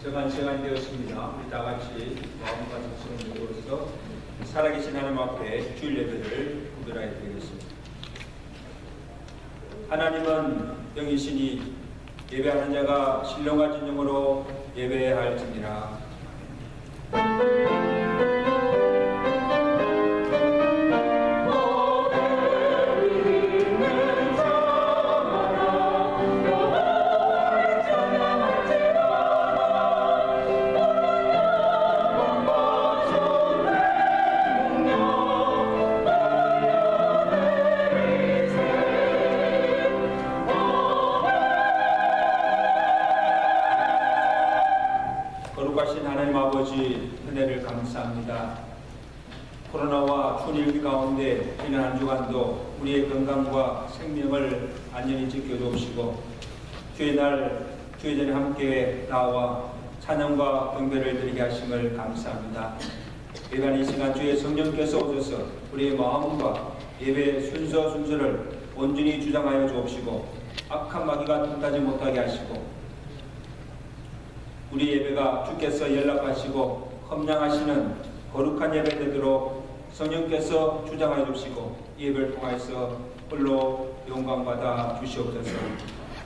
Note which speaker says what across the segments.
Speaker 1: 정한 시간이 되었습니다. 우리 다 같이 마음과 정성을 모여서 살아계신 하나님 앞에 주일 예배를 구별하여 드리겠습니다. 하나님은 영이시니 예배하는 자가 신령과 진정으로 예배해야 할지니라. 거룩하신 하나님 아버지, 은혜를 감사합니다. 코로나와 추운 일기 가운데 지난 한 주간도 우리의 건강과 생명을 안전히 지켜주시고 주의 날 주의 전에 함께 나와 찬양과 경배를 드리게 하심을 감사합니다. 예배하는 이 시간 주의 성령께서 오셔서 우리의 마음과 예배의 순서를 온전히 주장하여 주옵시고 악한 마귀가 틈타지 못하게 하시고 우리 예배가 주께서 연락하시고 험량하시는 거룩한 예배 되도록 성령께서 주장하여 주시고 예배를 통하여서 홀로 영광받아 주시옵소서.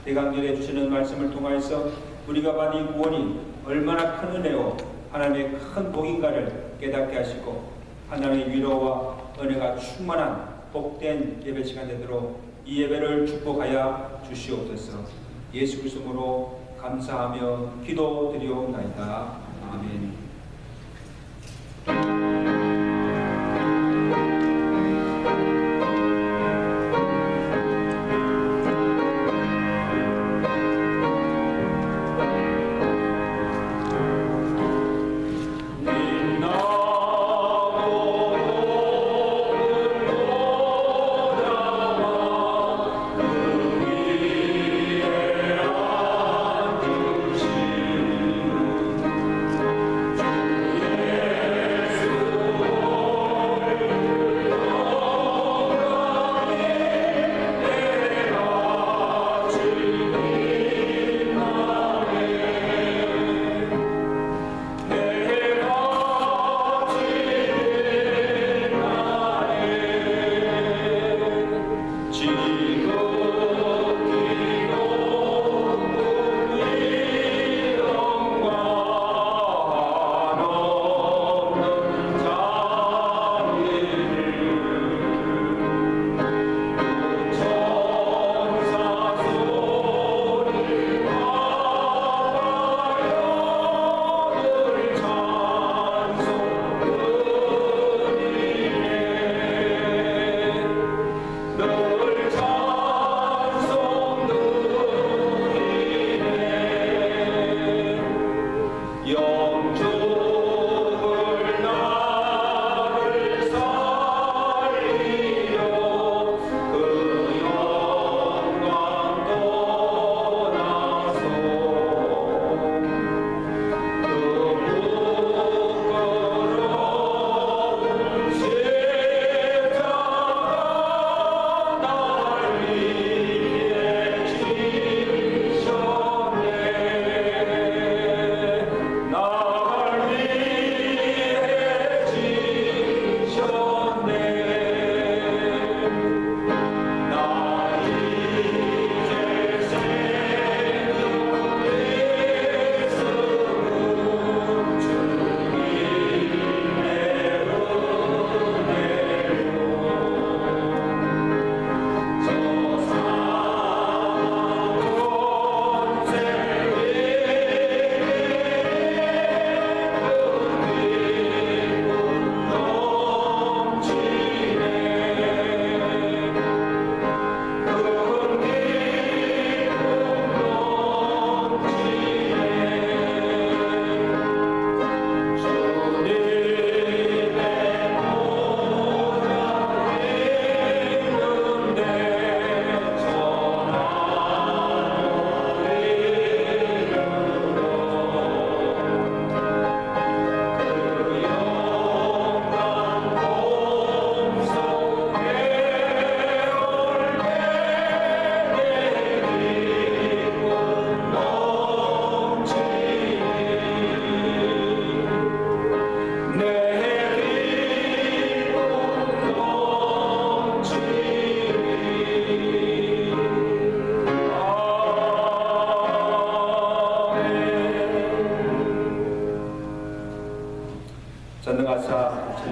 Speaker 1: 대강절에 주시는 말씀을 통하여서 우리가 받은 구원이 얼마나 큰 은혜요 하나님의 큰 복인가를 깨닫게 하시고 하나님의 위로와 은혜가 충만한 복된 예배 시간 되도록 이 예배를 축복하여 주시옵소서. 예수 그리스도로 감사하며 기도드리옵나이다. 아멘.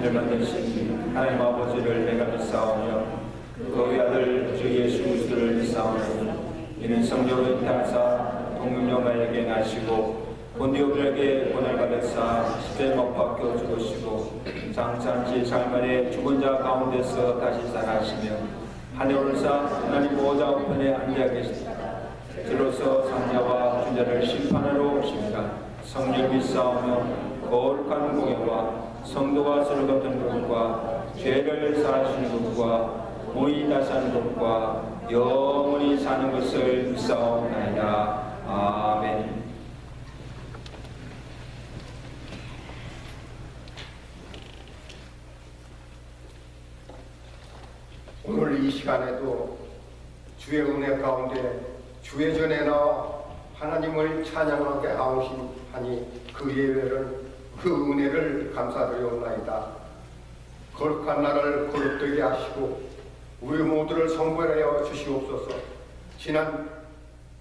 Speaker 1: 당신을 만드신 하나님 아버지를 내가 믿사오며 그 외아들 주 예수 그리스도를 믿사오며 이는 성령을 인하사 동명령마에게 나시고 본디오들에게 본을 받으사 십자에 못 박혀 죽으시고 장사한지 장만에 죽은 자 가운데서 다시 살아나시며 하늘 오르사 하나님 보호자 우편에 앉아 계시다. 주로서 상자와 준자를 심판하러 오십니다. 성령 믿사오며 거룩한 공예와 성도가 서로 걷는 것과 죄를 사하시는 것과 모이 다사는 것과 영원히 사는 것을 믿사옵나이다. 아멘.
Speaker 2: 오늘 이 시간에도 주의 은혜 가운데 주의 전에 나와 하나님을 찬양하게 하오시니 그 예배를 그 은혜를 감사드리옵나이다. 거룩한 날을 거룩되게 하시고 우리 모두를 성별하여 주시옵소서. 지난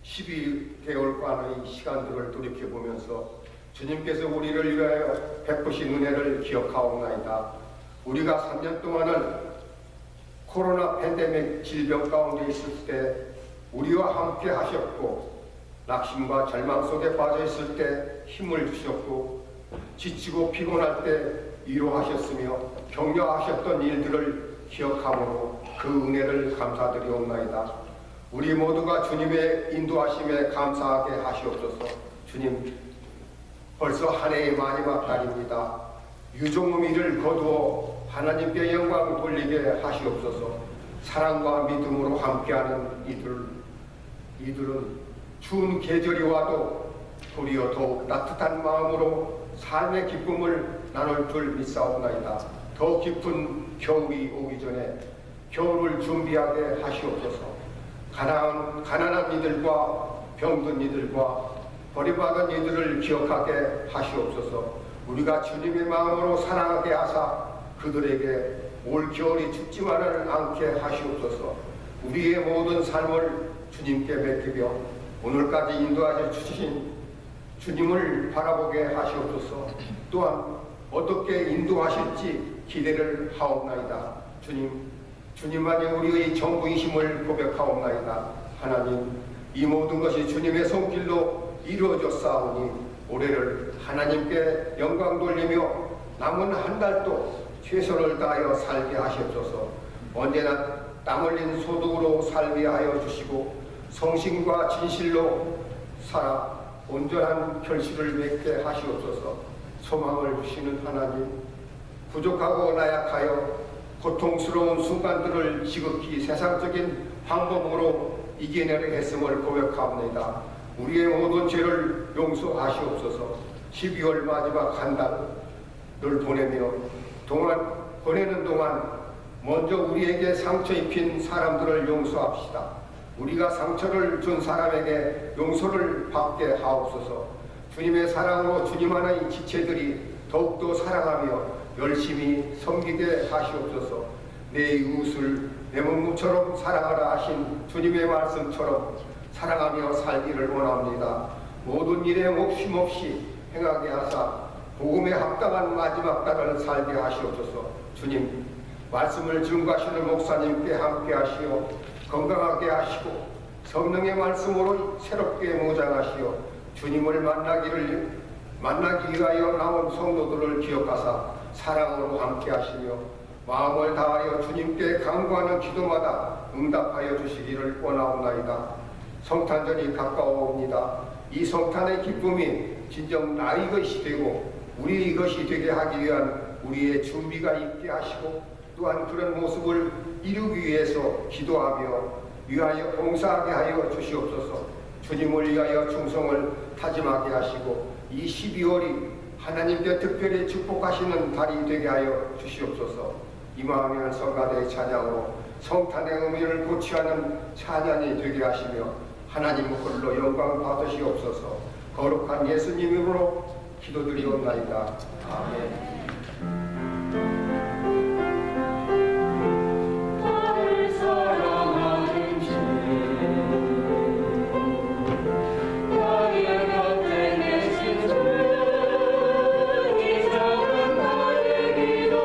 Speaker 2: 12개월간의 시간들을 돌이켜보면서 주님께서 우리를 위하여 베푸신 은혜를 기억하옵나이다. 우리가 3년 동안은 코로나 팬데믹 질병 가운데 있을 때 우리와 함께 하셨고 낙심과 절망 속에 빠져 있을 때 힘을 주셨고 지치고 피곤할 때 위로하셨으며 격려하셨던 일들을 기억함으로 그 은혜를 감사드리옵나이다. 우리 모두가 주님의 인도하심에 감사하게 하시옵소서. 주님, 벌써 한 해의 마지막 달입니다. 유종의미를 거두어 하나님께 영광 돌리게 하시옵소서. 사랑과 믿음으로 함께하는 이들은 추운 계절이 와도 도리어 더욱 따뜻한 마음으로 삶의 기쁨을 나눌 줄 믿사옵나이다. 더 깊은 겨울이 오기 전에 겨울을 준비하게 하시옵소서. 가난한 이들과 병든 이들과 버림받은 이들을 기억하게 하시옵소서. 우리가 주님의 마음으로 사랑하게 하사 그들에게 올 겨울이 춥지만은 않게 하시옵소서. 우리의 모든 삶을 주님께 맡기며 오늘까지 인도하여 주신 주님을 바라보게 하시옵소서. 또한 어떻게 인도하실지 기대를 하옵나이다. 주님만이 우리의 전부이심을 고백하옵나이다. 하나님, 이 모든 것이 주님의 손길로 이루어졌사오니 올해를 하나님께 영광 돌리며 남은 한 달도 최선을 다하여 살게 하시옵소서. 언제나 땀 흘린 소득으로 살게 하여 주시고 성신과 진실로 살아 온전한 결실을 맺게 하시옵소서. 소망을 주시는 하나님, 부족하고 나약하여 고통스러운 순간들을 지극히 세상적인 방법으로 이겨내려 했음을 고백합니다. 우리의 모든 죄를 용서하시옵소서. 12월 마지막 한 달을 보내는 동안 먼저 우리에게 상처 입힌 사람들을 용서합시다. 우리가 상처를 준 사람에게 용서를 받게 하옵소서. 주님의 사랑으로 주님 안의 지체들이 더욱더 사랑하며 열심히 섬기게 하시옵소서. 내 이웃을 내 몸처럼 사랑하라 하신 주님의 말씀처럼 사랑하며 살기를 원합니다. 모든 일에 몫임 없이 행하게 하사 복음에 합당한 마지막 달을 살게 하시옵소서. 주님, 말씀을 증거하시는 목사님께 함께 하시어 건강하게 하시고 성령의 말씀으로 새롭게 무장하시어 주님을 만나기 위하여 나온 성도들을 기억하사 사랑으로 함께 하시며 마음을 다하여 주님께 간구하는 기도마다 응답하여 주시기를 원하옵나이다. 성탄절이 가까워옵니다. 이 성탄의 기쁨이 진정 나의 것이 되고 우리 것이 되게 하기 위한 우리의 준비가 있게 하시고 또한 그런 모습을 이루기 위해서 기도하며 위하여 봉사하게 하여 주시옵소서. 주님을 위하여 충성을 다짐하게 하시고 이 12월이 하나님께 특별히 축복하시는 달이 되게 하여 주시옵소서. 임하면 성가대의 찬양으로 성탄의 의미를 고취하는 찬양이 되게 하시며 하나님 홀로 영광 받으시옵소서. 거룩한 예수님 이름으로 기도드리옵나이다. 아멘.
Speaker 3: 곁에 계신 주, 이 작은 나의 기도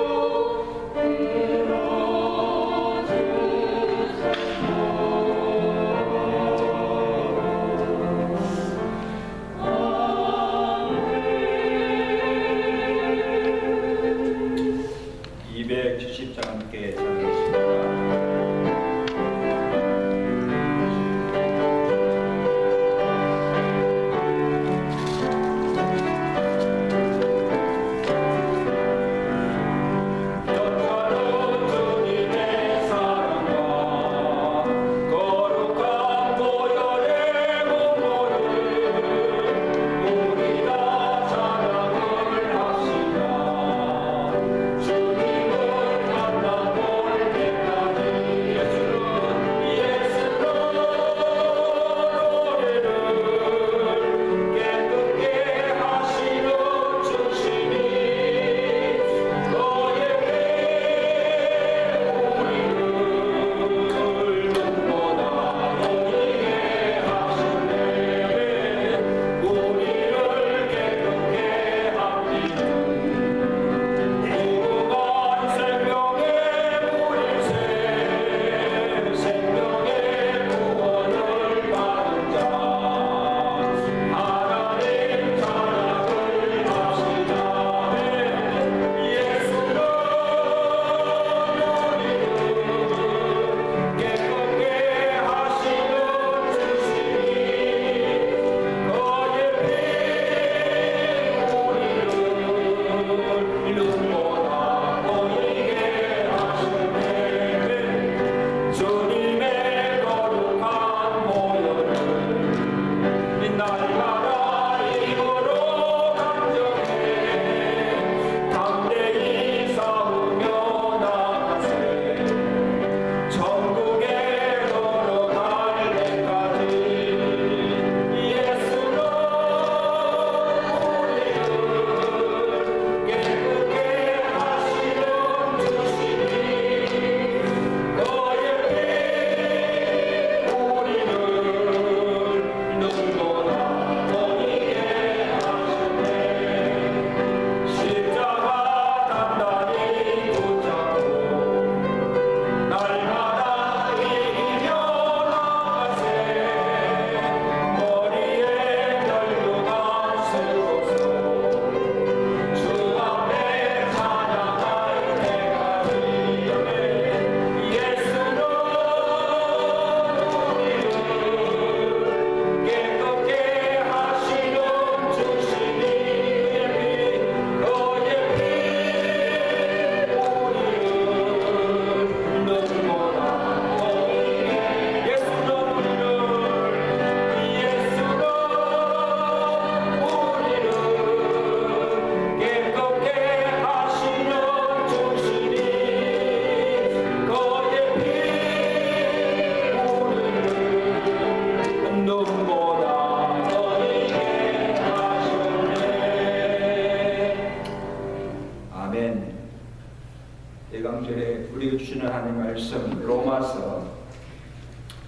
Speaker 1: 말씀 로마서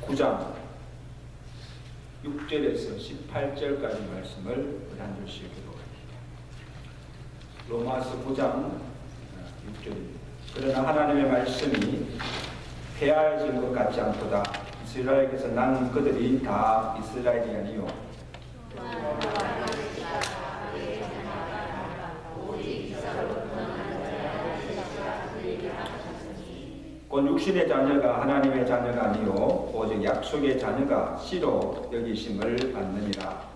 Speaker 1: 9장 6절에서 18절까지 말씀을 한 절씩 기록합니다. 로마서 9장 6절입니다. 그러나 하나님의 말씀이 폐하여진 것 같지 않도다. 이스라엘에게서 난 그들이 다 이스라엘이 아니요 곧 육신의 자녀가 하나님의 자녀가 아니요 오직 약속의 자녀가 씨로 여기심을 받느니라.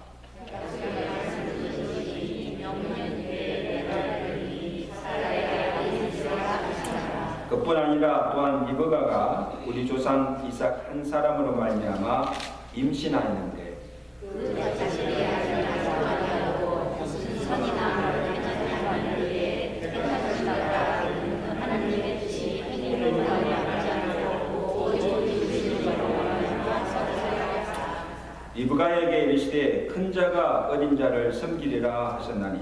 Speaker 1: 그뿐 아니라 또한 리브가가 우리 조상 이삭 한 사람으로 말미암아 임신하였는데 리브가에게 이르시되 큰 자가 어린 자를 섬기리라 하셨나니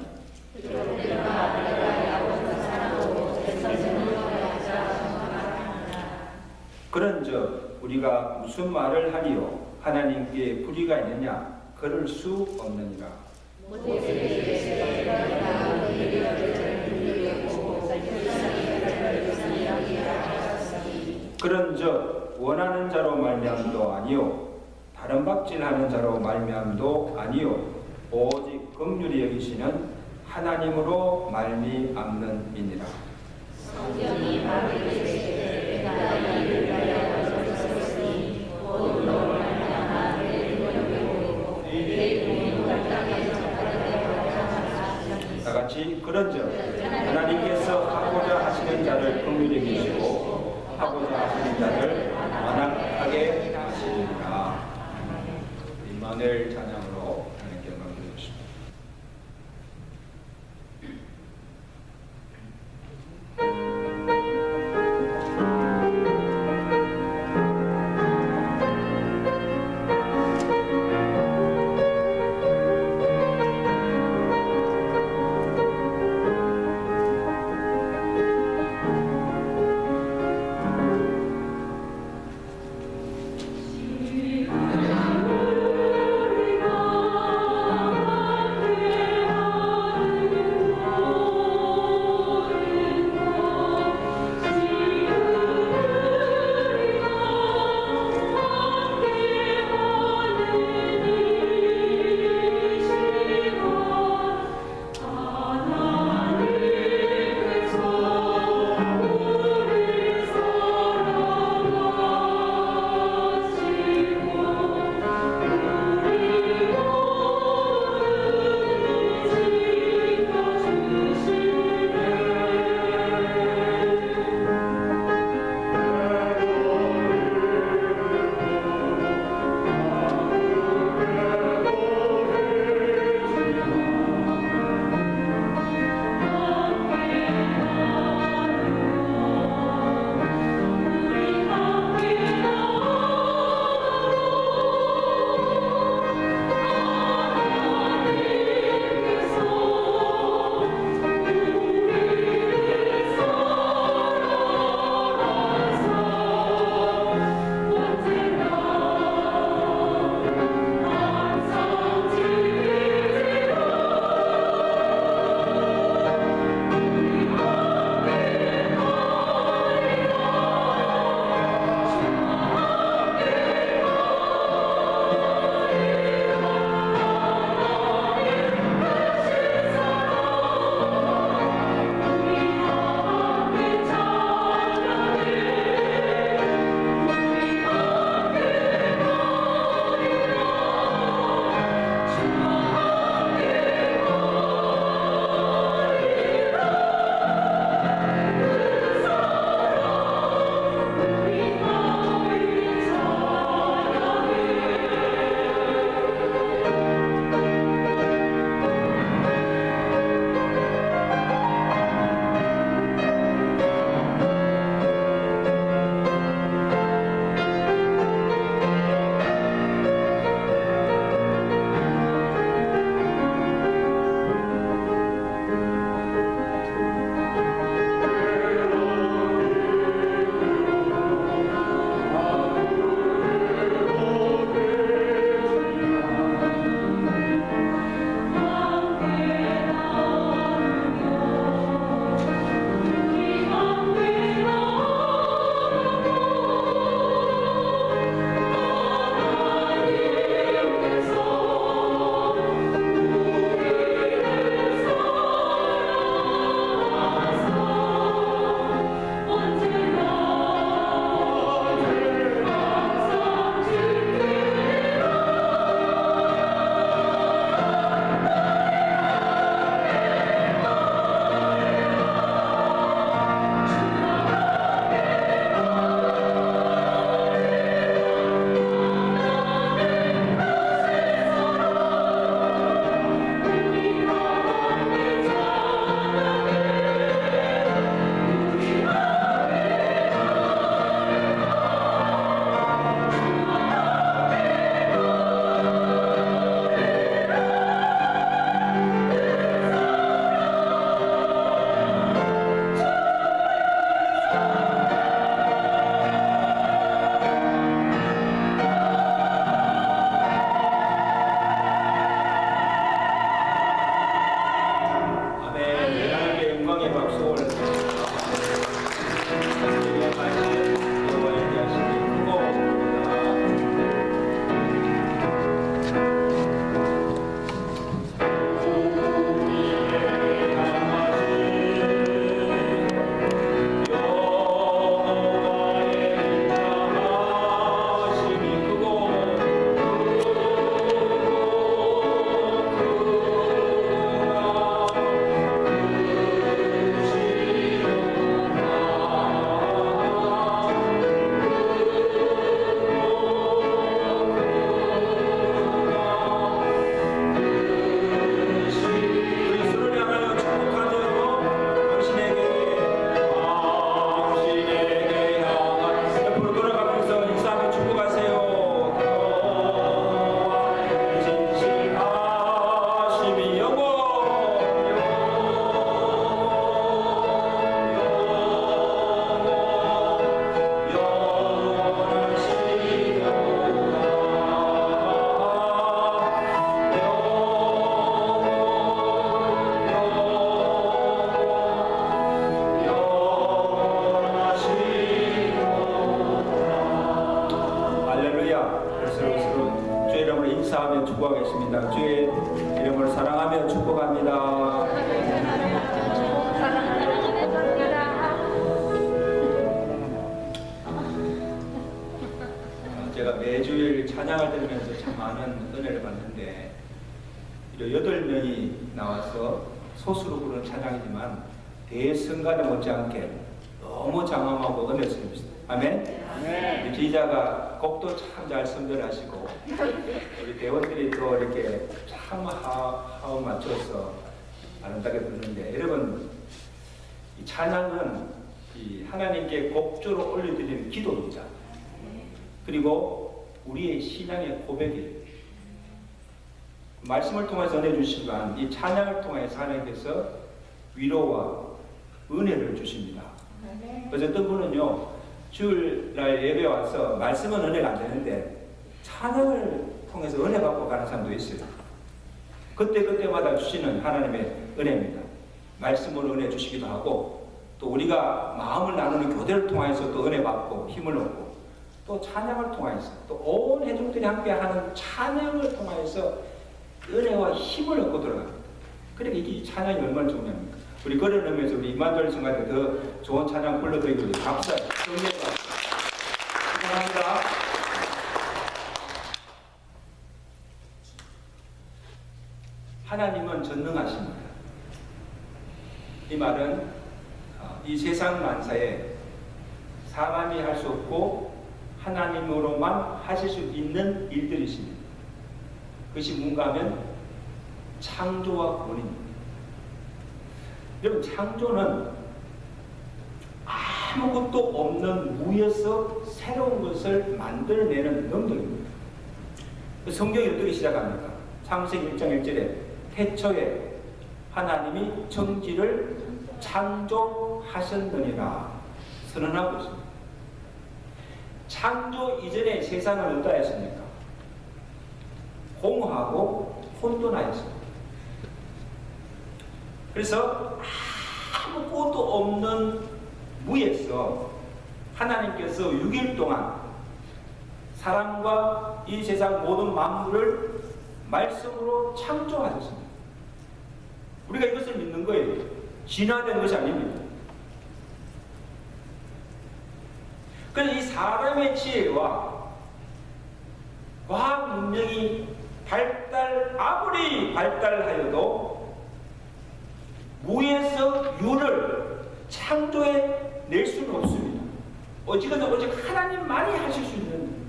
Speaker 1: 그런즉 우리가 무슨 말을 하리요 하나님께 불의가 있느냐 그럴 수 없느니라. 그런즉 원하는 자로 말미암도 아니요 다른 박질하는 자로 말미암도 아니요 오직 긍휼히 여기시는 하나님으로 말미암는이니라. 성경이 다 같이 그런즉 하나님께서 하고자 하시는 자를 긍휼히 여기시고 하고자 하시는 자를 완악하게 하시리라. 임마누엘 찬양으로 하나님께 영광 드리십시오.
Speaker 3: 주
Speaker 1: 감사하며 축복하겠습니다. 주의 이름을 사랑하며 축복합니다. 제가 매주일 찬양을 들으면서 참 많은 은혜를 받는데 8명이 나와서 소수로 부르는 찬양이지만 대성가대 못지않게 너무 장엄하고 은혜스럽습니다. 아멘? 우리 지휘자가 곡도 참 잘 선별하시고 우리 대원들이 또 이렇게 참 하우 맞춰서 아름답게 부르는데, 여러분, 이 찬양은 이 하나님께 곡조로 올려드리는 기도입니다. 그리고 우리의 신앙의 고백이에요. 말씀을 통해서 은혜 주시지만 이 찬양을 통해서 하나님께서 위로와 은혜를 주십니다. 그래서 어떤 분은요, 주일날 예배 와서 말씀은 은혜가 안 되는데 찬양을 통해서 은혜 받고 가는 사람도 있어요. 그때마다 주시는 하나님의 은혜입니다. 말씀으로 은혜 주시기도 하고, 또 우리가 마음을 나누는 교대를 통해서 또 은혜 받고 힘을 얻고, 또 찬양을 통해서 또 온 회중들이 함께하는 찬양을 통해서 은혜와 힘을 얻고 들어갑니다. 그러니까 이 찬양이 얼마나 중요합니까? 우리 그런 의미에서 우리 임마누엘 성가대 더 좋은 찬양 불러드리고 우리 박수 정리해서 감사합니다. 하나님은 전능하십니다. 이 말은 이 세상 만사에 사람이 할 수 없고 하나님으로만 하실 수 있는 일들이십니다. 그것이 뭔가 하면 창조와 구원입니다. 여러분, 창조는 아무것도 없는 무에서 새로운 것을 만들어내는 능력입니다. 성경이 어떻게 시작합니까? 창세기 1장 1절에 태초에 하나님이 천지를 창조하셨느니라 선언하고 있습니다. 창조 이전에 세상은 어떠했습니까? 공허하고 혼돈하였습니다. 그래서 아무것도 없는 무에서 하나님께서 6일 동안 사람과 이 세상 모든 만물을 말씀으로 창조하셨습니다. 우리가 이것을 믿는 거예요. 진화된 것이 아닙니다. 그래서 이 사람의 지혜와 과학 문명이 아무리 발달하여도 무에서 유를 창조해 낼 수는 없습니다. 오직 하나님만이 하실 수 있는,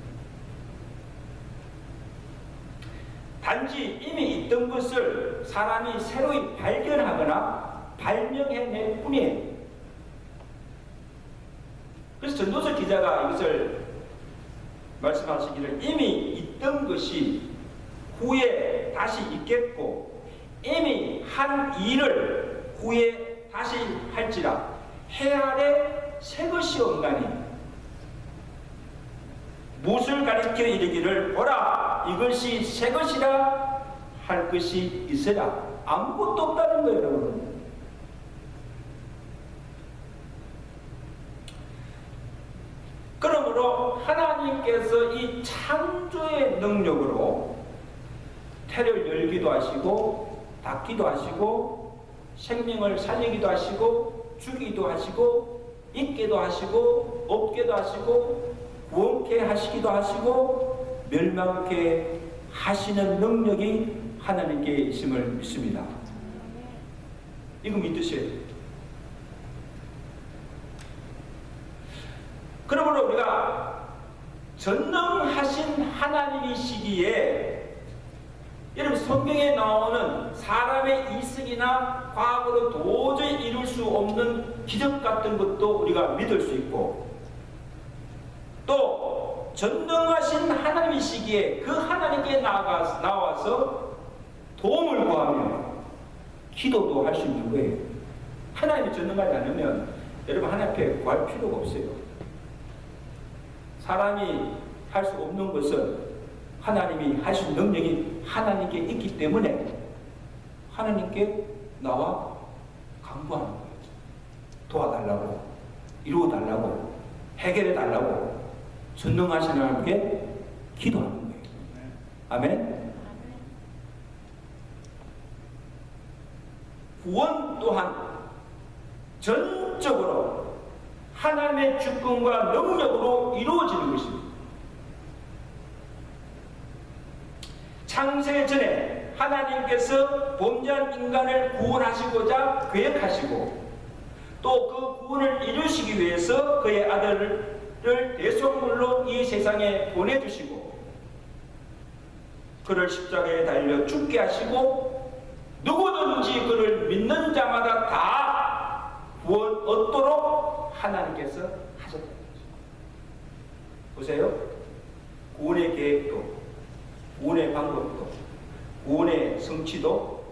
Speaker 1: 단지 이미 있던 것을 사람이 새로이 발견하거나 발명해낼 뿐이에요. 그래서 전도서 기자가 이것을 말씀하시기를, 이미 있던 것이 후에 다시 있겠고 이미 한 일을 후에 다시 할지라 해 아래 새 것이 없나니, 무엇을 가리켜 이르기를 보라 이것이 새 것이라 할 것이 있으라. 아무것도 없다는 거예요, 여러분. 그러므로 하나님께서 이 창조의 능력으로 태를 열기도 하시고 닫기도 하시고 생명을 살리기도 하시고 죽이기도 하시고 있게도 하시고 없게도 하시고 구원케 하시기도 하시고 멸망케 하시는 능력이 하나님께 있음을 믿습니다. 이거 믿으셔야 돼요. 그러므로 우리가 전능하신 하나님이시기에, 여러분, 성경에 나오는 사람의 이성이나 과학으로 도저히 이룰 수 없는 기적 같은 것도 우리가 믿을 수 있고, 또 전능하신 하나님이시기에 그 하나님께 나와서 도움을 구하며 기도도 할 수 있는 거예요. 하나님이 전능하지 않으면 여러분 하나님 앞에 구할 필요가 없어요. 사람이 할 수 없는 것을 하나님이 하실 능력이 하나님께 있기 때문에 하나님께 나와 간구하는 거예요. 도와달라고, 이루어달라고, 해결해달라고 전능하신 하나님께 기도하는 거예요. 아멘. 구원 또한 전적으로 하나님의 주권과 능력으로 이루어지는 것입니다. 창세 전에 하나님께서 범죄한 인간을 구원하시고자 계획하시고 또 그 구원을 이루시기 위해서 그의 아들을 대속물로 이 세상에 보내주시고 그를 십자가에 달려 죽게 하시고 누구든지 그를 믿는 자마다 다 구원 얻도록 하나님께서 하셨다는 거죠. 보세요. 구원의 계획도 구원의 방법도 구원의 성취도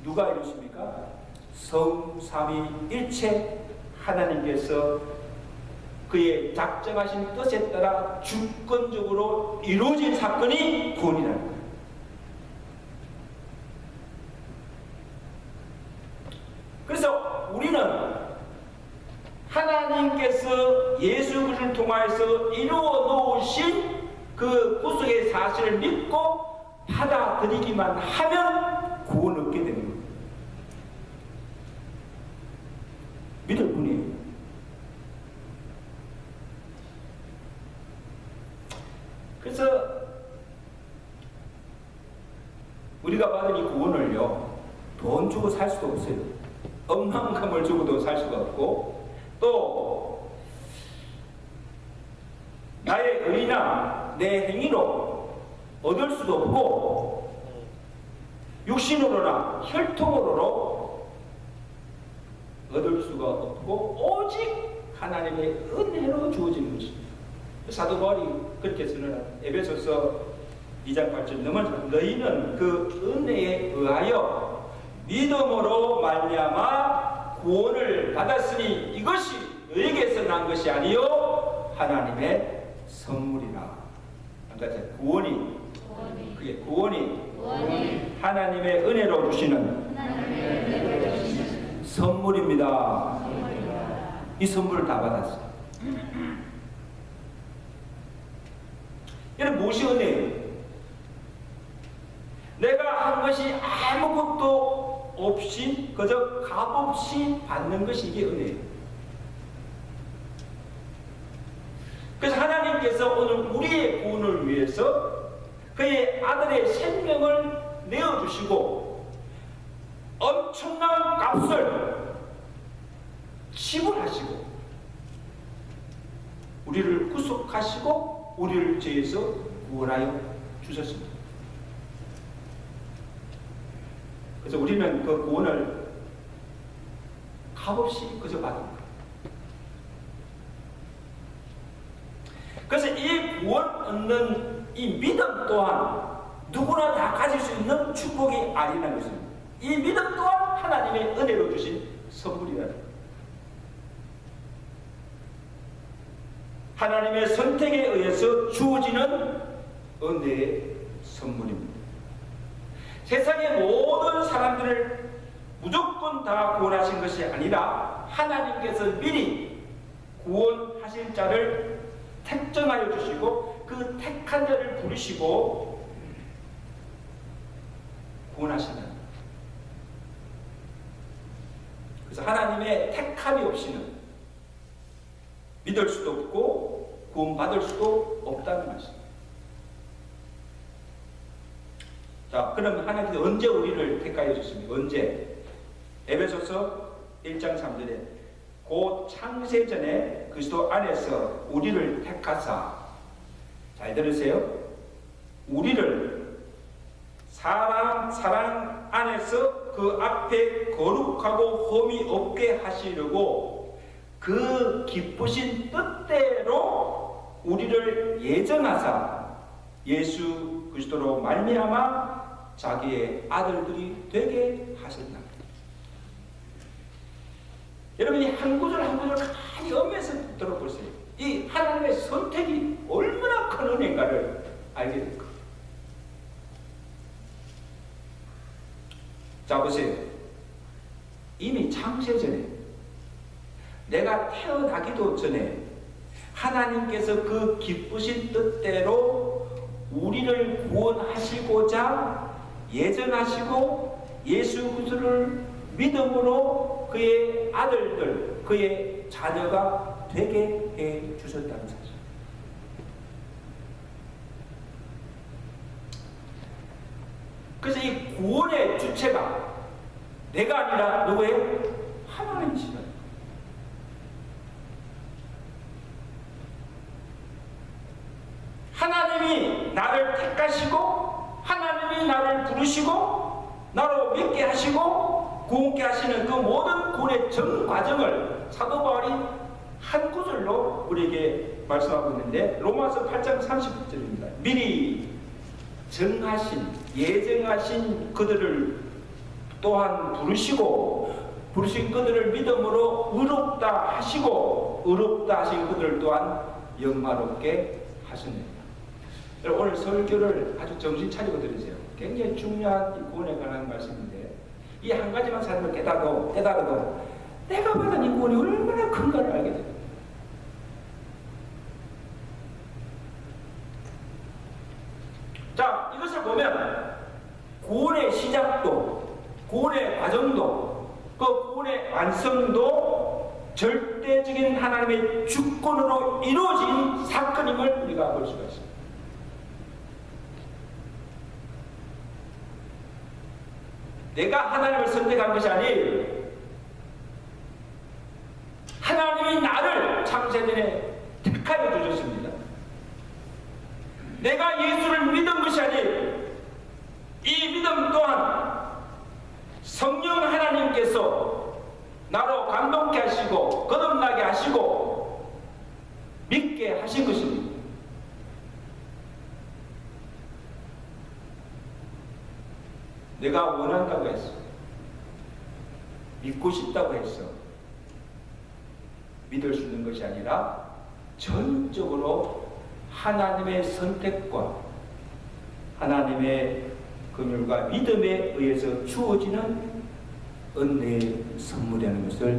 Speaker 1: 누가 이루십니까? 성삼위일체 하나님께서 그의 작정하신 뜻에 따라 주권적으로 이루어진 사건이 구원이라는 거예요. 그래서 우리는 하나님께서 예수 그리스도를 통하여서 이루어 놓으신 그 구속의 사실을 믿고 받아들이기만 하면 구원을 얻게 되는 겁니다. 믿을 뿐이에요. 그래서 우리가 받은 이 구원을요, 돈 주고 살 수도 없어요. 억만금을 주고도 살 수가 없고, 또 나의 의나 내 행위로 얻을 수도 없고, 육신으로나 혈통으로로 얻을 수가 없고, 오직 하나님의 은혜로 주어지는 것입니다. 사도 바울이 그렇게 쓰는 에베소서 2장 8절 너희는 그 은혜에 의하여 믿음으로 말미암아 구원을 받았으니 이것이 너에게서 난 것이 아니요 하나님의 선물이라. 그러니까 구원이 그게 구원이 하나님의 은혜로 주시는 선물입니다. 이 선물을 다 받았어요. 이는 무엇이 은혜예요? 내가 한 것이 아무것도 없이 그저 값없이 받는 것이 이게 은혜예요. 그래서 하나님께서 오늘 우리의 구원을 위해서 그의 아들의 생명을 내어주시고 엄청난 값을 지불하시고 우리를 구속하시고 우리를 죄에서 구원하여 주셨습니다. 그래서 우리는 그 구원을 값없이 그저 받은 거예요. 그래서 이 구원 얻는 이 믿음 또한 누구나 다 가질 수 있는 축복이 아니라는 것입니다. 이 믿음 또한 하나님의 은혜로 주신 선물이라는 거예요. 하나님의 선택에 의해서 주어지는 은혜의 선물입니다. 세상의 모든 사람들을 무조건 다 구원하신 것이 아니라 하나님께서 미리 구원하실 자를 택정하여 주시고 그 택한 자를 부르시고 구원하신다. 그래서 하나님의 택함이 없이는 믿을 수도 없고 구원받을 수도 없다는 말씀입니다. 자, 그럼 하나님께서 언제 우리를 택하여 주십니까? 언제? 에베소서 1장 3절에 곧 창세전에 그리스도 안에서 우리를 택하사, 잘 들으세요. 우리를 사랑 안에서 그 앞에 거룩하고 흠이 없게 하시려고 그 기쁘신 뜻대로 우리를 예정하사 예수 그리스도로 말미암아 자기의 아들들이 되게 하셨다. 여러분이 한 구절 한 구절 가만히 엄해서 들어보세요. 이 하나님의 선택이 얼마나 큰 은혜인가를 알게 될 거예요. 자, 보세요. 이미 창세전에 내가 태어나기도 전에 하나님께서 그 기쁘신 뜻대로 우리를 구원하시고자 예정하시고 예수 그리스도를 믿음으로 그의 아들들, 그의 자녀가 되게 해 주셨다는 사실. 그래서 이 구원의 주체가 내가 아니라 누구예요? 하나님이시다. 하나님이 나를 택하시고 하나님이 나를 부르시고 나로 믿게 하시고 구원케 하시는 그 모든 구원의 전 과정을 사도 바울이 한 구절로 우리에게 말씀하고 있는데 로마서 8장 30절입니다. 미리 정하신 예정하신 그들을 또한 부르신 그들을 믿음으로 의롭다 하시고 의롭다 하신 그들을 또한 영화롭게 하셨느니라. 오늘 설교를 아주 정신 차리고 들으세요. 굉장히 중요한 이 구원에 관한 말씀인데 이 한 가지만 삶을 깨달아도 내가 받은 이 구원이 얼마나 큰가를 알게 됩니다. 자, 이것을 보면 구원의 시작도 구원의 과정도 그 구원의 완성도 절대적인 하나님의 주권으로 이루어진 사건임을 우리가 볼 수가 있습니다. 내가 하나님을 선택한 것이 아니에요. 하나님이 나를 창세전에 택하여 주셨습니다. 내가 예수를 믿은 것이 아니에요. 이 믿음 또한 성령 하나님께서 나로 감동케 하시고 거듭나게 하시고 믿게 하신 것입니다. 내가 원한다고 했어. 믿고 싶다고 했어. 믿을 수 있는 것이 아니라 전적으로 하나님의 선택과 하나님의 긍휼과 믿음에 의해서 주어지는 은혜의 선물이라는 것을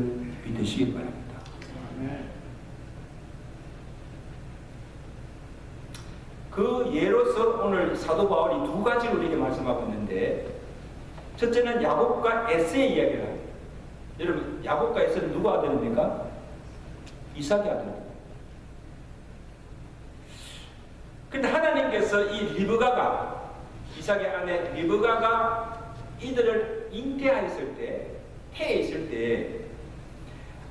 Speaker 1: 믿으시기 바랍니다. 그 예로서 오늘 사도 바울이 두 가지를 우리에게 말씀하고 있는데 첫째는 야곱과 에서의 이야기를 합니다. 여러분, 야곱과 에서는 누구 아들입니까? 이삭의 아들입니다. 근데 하나님께서 이 리브가가 이삭의 아내 리브가가 이들을 잉태하였을 때, 태했을 때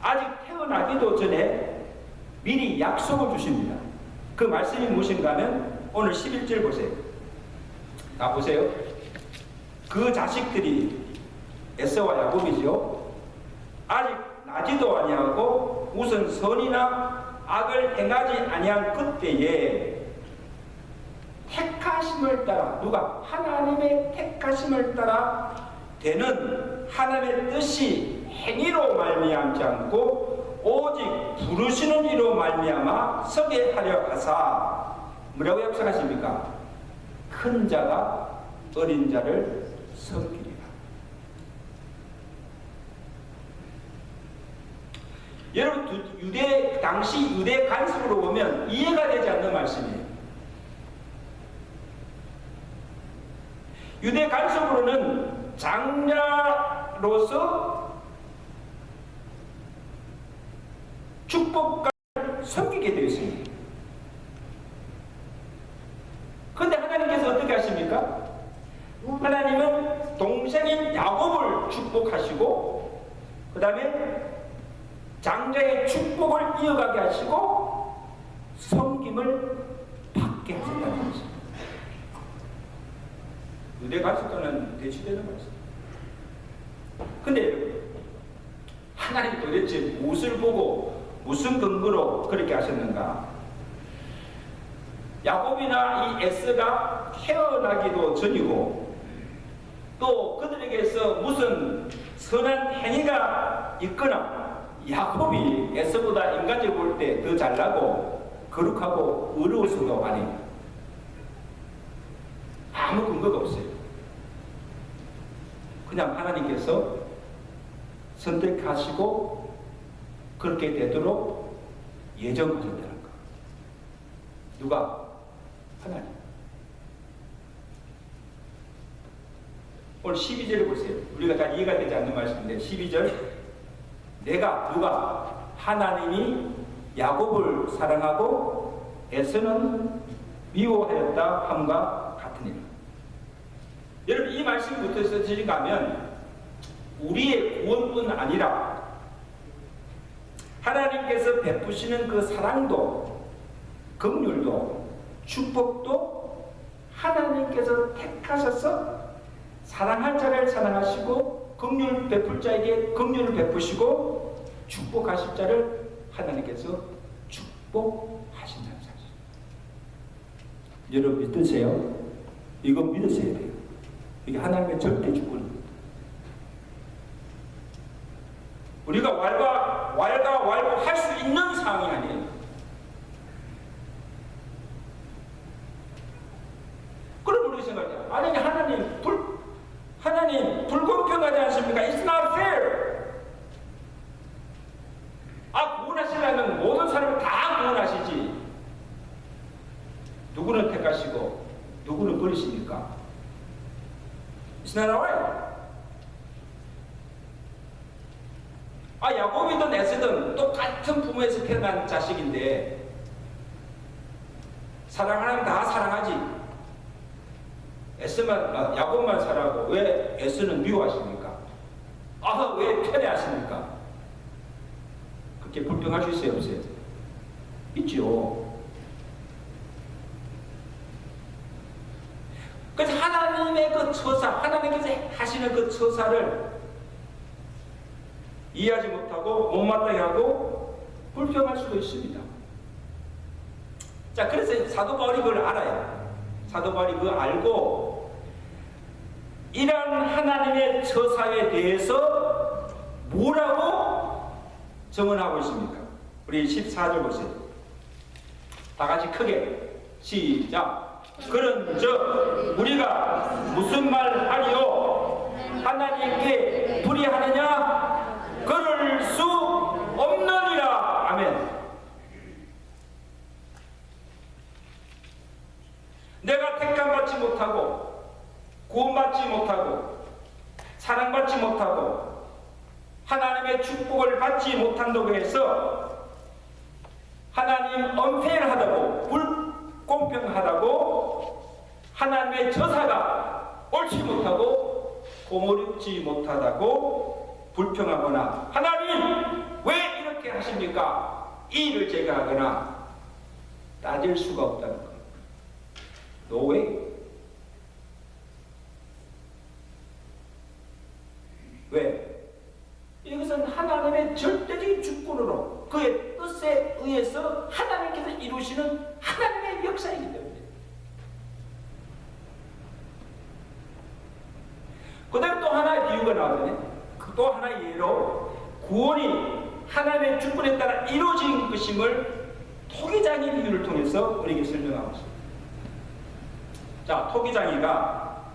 Speaker 1: 아직 태어나기도 전에 미리 약속을 주십니다. 그 말씀이 무엇인가 하면 오늘 11절 보세요. 다 보세요. 그 자식들이 에서와 야곱이죠. 아직 나지도 아니하고 우선 선이나 악을 행하지 아니한 그때에 택하심을 따라 누가? 하나님의 택하심을 따라 되는 하나님의 뜻이 행위로 말미암지 않고 오직 부르시는 이로 말미암아 서게 하려 하사 뭐라고 약속하십니까? 큰 자가 어린 자를 섬기리라. 여러분, 당시 유대 관습으로 보면 이해가 되지 않는 말씀이에요. 유대 관습으로는 장자로서 축복을 섬기게 되어 있습니다. 그런데 하나님께서 어떻게 하십니까? 하나님은 동생인 야곱을 축복하시고 그 다음에 장자의 축복을 이어가게 하시고 섬김을 받게 하셨다는 것입니다. 유대 관습과는 대치되는 말씀. 근데 하나님 도대체 무엇을 보고 무슨 근거로 그렇게 하셨는가? 야곱이나 이 에서가 태어나기도 전이고 또 그들에게서 무슨 선한 행위가 있거나 야곱이 에서보다 인간적으로 볼 때 더 잘나고 거룩하고 의로워서도 아닙니다. 아무 근거가 없어요. 그냥 하나님께서 선택하시고 그렇게 되도록 예정하셨다는 거. 누가? 하나님. 오늘 12절을 보세요. 우리가 잘 이해가 되지 않는 말씀인데 12절 누가 하나님이 야곱을 사랑하고 에서는 미워하였다 함과 같으니라. 여러분 이 말씀부터 써지가면 우리의 구원뿐 아니라 하나님께서 베푸시는 그 사랑도 긍휼도 축복도 하나님께서 택하셔서 사랑할 자를 사랑하시고 긍휼 베풀 자에게 긍휼을 베푸시고 축복하실 자를 하나님께서 축복하신다는 사실. 여러분 믿으세요? 이거 믿으셔야 돼요. 이게 하나님의 절대 주권입니다. 우리가 왈가왈부할 수 있는 상황이 아니에요. 그럼 우리 생각해요. 아니 하나님 불공평하지 않습니까? It's not fair. 구원하시려면 모든 사람을 다 구원하시지. 누구는 택하시고 누구는 버리십니까? It's not right. 야곱이든 에서든 똑같은 부모에서 태어난 자식인데 사랑하면 다 사랑하지. 야곱만 사랑하고 왜 에서는 미워하십니까? 왜 편애하십니까? 그렇게 불평할 수 있어요, 없어요? 있죠. 그래서 하나님의 그 처사, 하나님께서 하시는 그 처사를 이해하지 못하고 못마땅해 하고 불평할 수도 있습니다. 자, 그래서 사도 바울이 그걸 알아요. 사도 바울이 그걸 알고 이런 하나님의 처사에 대해서 뭐라고 증언하고 있습니까? 우리 14절 보세요. 다 같이 크게 시작. 그런즉 우리가 무슨 말 하리요? 하나님께 불의하느냐? 그럴 수 없느니라. 아멘. 내가 택함받지 못하고 구원받지 못하고 사랑받지 못하고 하나님의 축복을 받지 못한다고 해서 하나님 언페어하다고 불공평하다고 하나님의 저사가 옳지 못하고 고모렵지 못하다고 불평하거나 하나님 왜 이렇게 하십니까? 이 일을 제가 하거나 따질 수가 없다는 것. No way. 왜? 이것은 하나님의 절대적인 주권으로 그의 뜻에 의해서 하나님께서 이루시는 하나님의 역사이기 때문에. 그 다음 또 하나의 비유가 나오잖아요. 또 하나의 예로 구원이 하나님의 주권에 따라 이루어진 것임을 토기장이 비유를 통해서 우리에게 설명하고 있습니다. 자, 토기장이가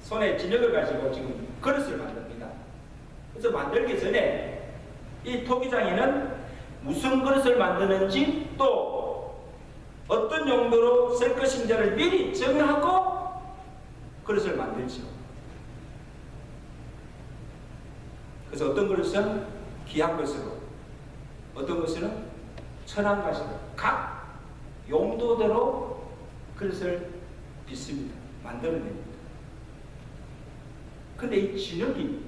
Speaker 1: 손에 진흙을 가지고 지금 그릇을 만듭니다. 그래서 만들기 전에 이 토기장이는 무슨 그릇을 만드는지 또 어떤 용도로 쓸 것인지를 미리 정하고 그릇을 만들죠. 그래서 어떤 그릇은 귀한 것으로, 어떤 것은 천한 것으로 각 용도대로 그릇을 빚습니다. 만들어냅니다. 근데 이 진흙이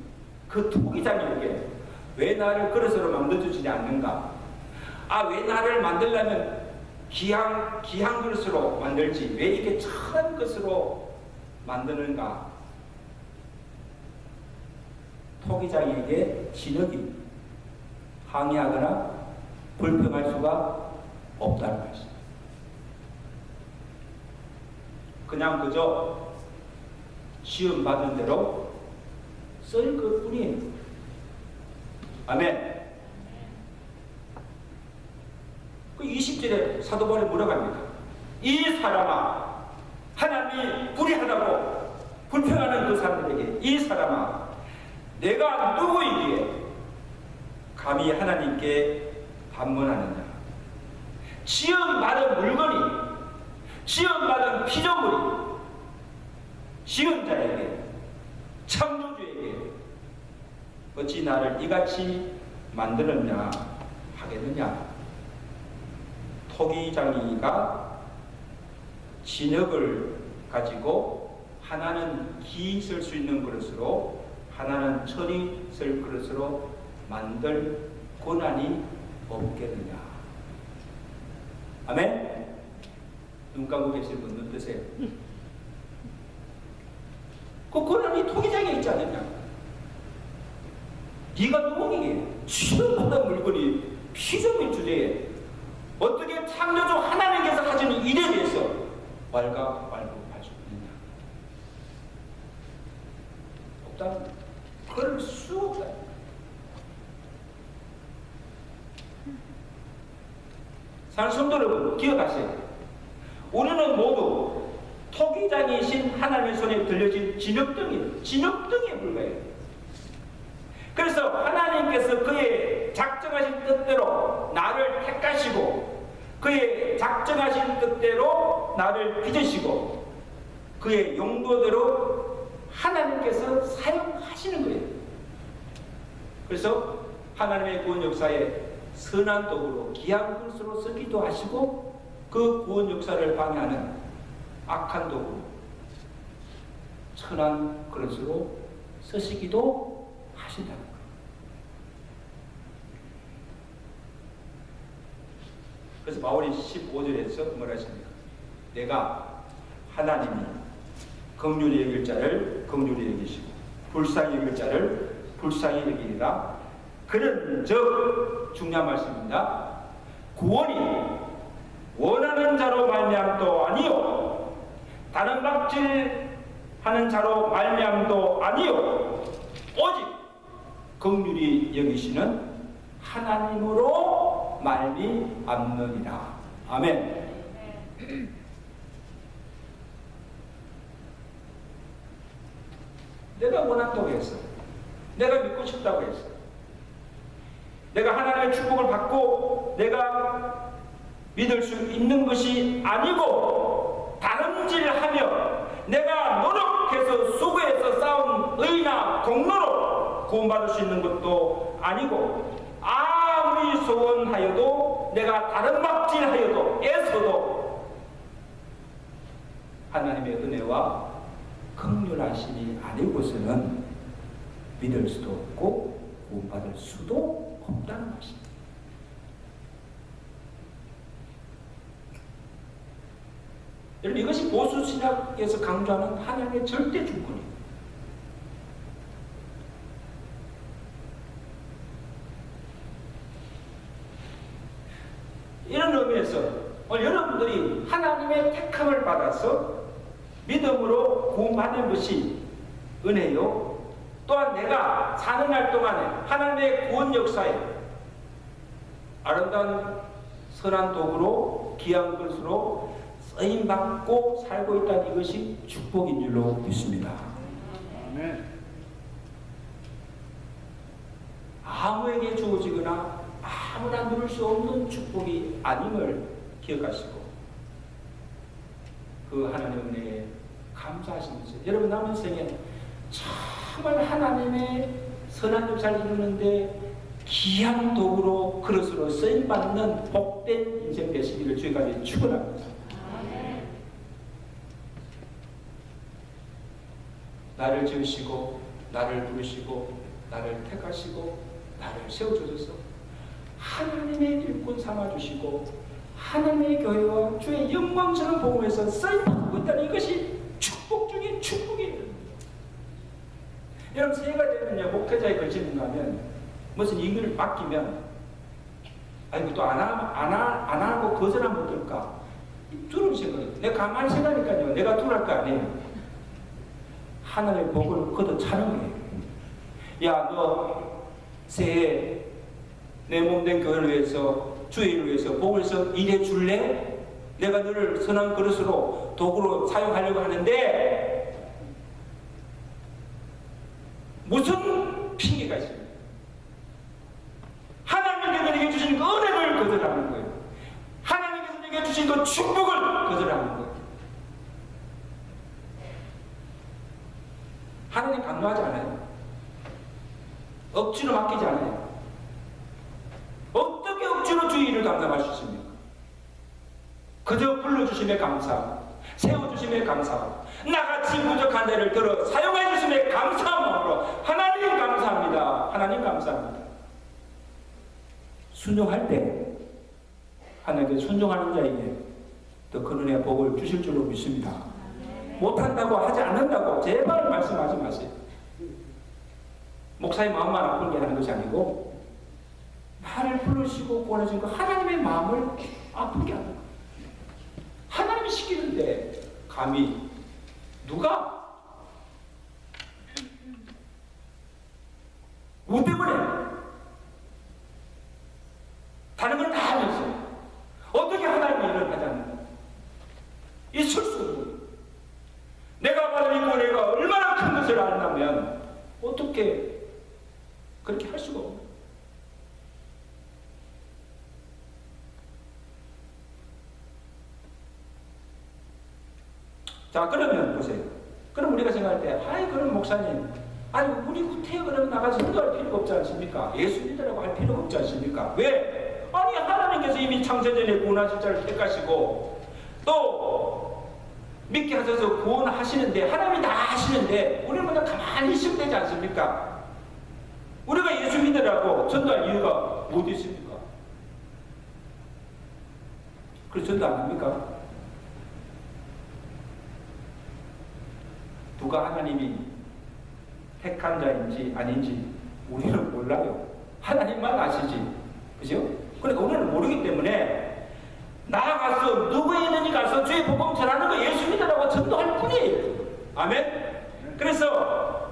Speaker 1: 그 토기장에게 왜 나를 그릇으로 만들어주지 않는가? 왜 나를 만들려면 귀한 그릇으로 만들지 왜 이렇게 천한 것으로 만드는가? 토기장에게 진흙이 항의하거나 불평할 수가 없다는 것입니다. 그냥 그저 시험 받은 대로 쓸 것뿐이에요. 아멘. 그 20절에 사도 바울이 뭐라고 합니까? 이 사람아, 하나님이 불의하다고 불평하는 그 사람들에게 이 사람아, 내가 누구이기에 감히 하나님께 반문하느냐? 시험받은 물건이, 시험받은 피조물이 시험자에게 창조주에게 어찌 나를 이같이 만들었냐 하겠느냐. 토기장이가 진흙을 가지고 하나는 기 쓸 수 있는 그릇으로 하나는 철이 쓸 그릇으로 만들 권한이 없겠느냐. 아멘? 눈 감고 계신 분 눈 뜨세요. 그 권한이 토기장에 있지 않느냐. 네가 누구기에 취급받는 물건이 피조물 주제에 어떻게 창조주 하나님께서 하시는 일에 대해서 왈가왈부할 수 있느냐. 없다. 그럴 수 없다. 사랑하는 성도 여러분, 기억하세요. 우리는 모두 토기장이신 하나님의 손에 들려진 진흙덩이에 불과해요. 그래서 하나님께서 그의 작정하신 뜻대로 나를 택하시고 그의 작정하신 뜻대로 나를 빚으시고 그의 용도대로 하나님께서 사용하시는 거예요. 그래서 하나님의 구원 역사에 선한 도구로 귀한 그릇으로 쓰기도 하시고 그 구원 역사를 방해하는 악한 도구 천한 그릇으로 쓰시기도 하신다는 거예요. 그래서 바울이 15절에서 뭐라 하십니까? 내가 하나님이 긍휼히 여길 자를 긍휼히 여기시고 불쌍히 여길 자를 불쌍히 여기리라. 그런즉 중요한 말씀입니다. 구원이 원하는 자로 말미암도 아니요 다른 박질하는 자로 말미암도 아니요 오직 긍휼히 여기시는 하나님으로 말미암느니라. 아멘. 내가 원한다고 했어. 내가 믿고 싶다고 했어. 내가 하나님의 축복을 받고 내가 믿을 수 있는 것이 아니고 다름질하며 내가 노력해서 수고해서 쌓은 의나 공로로 구원받을 수 있는 것도 아니고 아무리 소원하여도 내가 다른 박질하여도 애써도 하나님의 은혜와 긍휼하심이 아니고서는 믿을 수도 없고 구원받을 수도 없다는 것입니다. 여러분, 이것이 보수 신학에서 강조하는 하나님의 절대 주권이에요. 이런 의미에서 여러분들이 하나님의 택함을 받아서 믿음으로 구원받는 것이 은혜요. 또한 내가 사는 날 동안에 하나님의 구원 역사에 아름다운 선한 도구로 귀한 것으로 쓰임받고 살고 있다는 이것이 축복인 줄로 믿습니다.
Speaker 3: 아멘.
Speaker 1: 아무에게 주어지거나 아무나 누릴 수 없는 축복이 아님을 기억하시고 그 하나님의 은혜에 감사하시면서 여러분 남은 생에 정말 하나님의 선한 역사를 이루는데 귀한 도구로 그릇으로 쓰임받는 복된 인생 되시기를 주님까지 축원합니다. 나를 지으시고 나를 부르시고 나를 택하시고 나를 세워주셔서 하나님의 일꾼 삼아주시고 하나님의 교회와 주의 영광스러운 복음에서 쓰임받고 있다는 이것이 축복 중에 축복이에요. 여러분 새해가 되면요 목회자에 걸치는가 하면 무슨 일을 맡기면 아이고 또 안 하고 거절하면 어떨까 두려운 생각이에요. 내가 가만히 생각하니까요 내가 두려울 거 아니에요. 하나님의 복을 걷어 차는 거예요. 야, 너 새해 내 몸된 교회를 위해서 주의를 위해서 복을 써 일해 줄래? 내가 너를 선한 그릇으로 도구로 사용하려고 하는데 무슨 핑계가 있습니까? 하나님께서 내게 주신 그 은혜를 거절하는 거예요. 하나님께서 내게 주신 그 축복을 거절하는 거예요. 하나님 강요하지 않아요. 억지로 맡기지 않아요. 어떻게 억지로 주의 일을 감당할 수 있습니까? 그저 불러주심에 감사, 세워주심에 감사, 나같이 부족한 데를 들어 사용해 주심에 감사한 마음으로 하나님 감사합니다. 하나님 감사합니다. 순종할 때 하나님께 순종하는 자에게 더 큰 은혜의 복을 주실 줄로 믿습니다. 못한다고 하지 않는다고 제발 말씀하지 마세요. 목사의 마음만 아프게 하는 것이 아니고 나를 부르시고 구원하신 그 하나님의 마음을 아프게 하는 거예요. 하나님이 시키는데 감히 누가 뭐 때문에 다른 걸 다 하면서 어떻게 하나님의 일을 하지 않는가? 있을 수 없는 거예요. 내가 받은 이 은혜가 얼마나 큰 것을 안다면 어떻게 그렇게 할 수가 없는 거예요. 자, 그러면 보세요. 그럼 우리가 생각할 때, 아이, 그럼 목사님, 아니, 우리 구태여 그러면 나가서 기도할 필요가 없지 않습니까? 예수 믿으라고 할 필요가 없지 않습니까? 왜? 아니, 하나님께서 이미 창세전에 구원하실 자를 택하시고, 또, 믿게 하셔서 구원하시는데, 하나님이 다 하시는데, 우리는 그냥 가만히 있으면 되지 않습니까? 우리가 예수 믿으라고 전도할 이유가 어디 있습니까? 그래서 전도 안 합니까? 누가 하나님이 택한 자인지 아닌지 우리는 몰라요. 하나님만 아시지. 그죠? 그러니까 우리는 모르기 때문에 나아가서 누구이든지 가서 주의 복음 전하는 거 예수 믿으라고 전도할 뿐이에요. 아멘? 그래서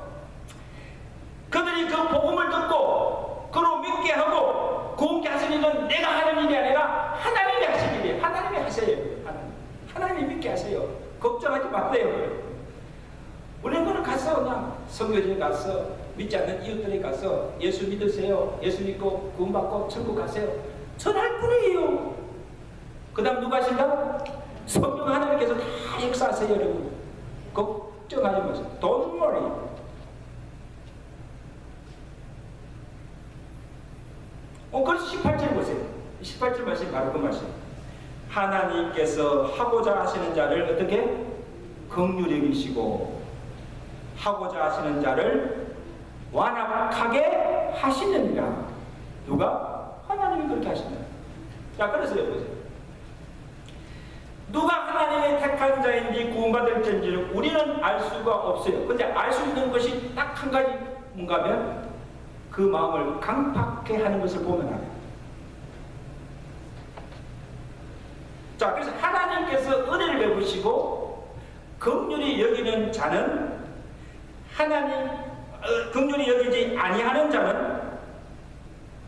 Speaker 1: 그들이 그 복음을 듣고 그로 믿게 하고 구원케 하신 일은 내가 하는 일이 아니라 하나님이 하신 일이에요. 하나님이 하세요. 하나님이 믿게 하세요. 걱정하지 마세요. 우리는 그냥 가서 그냥 선교지에 가서 믿지 않는 이웃들에 가서 예수 믿으세요. 예수 믿고 구원받고 천국 가세요. 전할 뿐이에요. 그 다음 누가 하신다? 성령 하나님께서 다 역사하세요. 여러분 걱정하지 마세요. Don't worry. 그래서 18절 보세요. 18절 말씀 바로 그 말씀. 하나님께서 하고자 하시는 자를 어떻게? 긍휼히 여기시고 하고자 하시는 자를 완악하게 하시느니라. 누가? 하나님이 그렇게 하신다. 자, 그래서 보세요. 누가 하나님의 택한 자인지 구원받을 자인지를 우리는 알 수가 없어요. 근데 알 수 있는 것이 딱 한 가지 뭔가 하면 그 마음을 강팍해 하는 것을 보면 알아요. 자, 그래서 하나님께서 은혜를 베푸시고 긍휼히 여기는 자는 긍휼히 여기지 아니하는 자는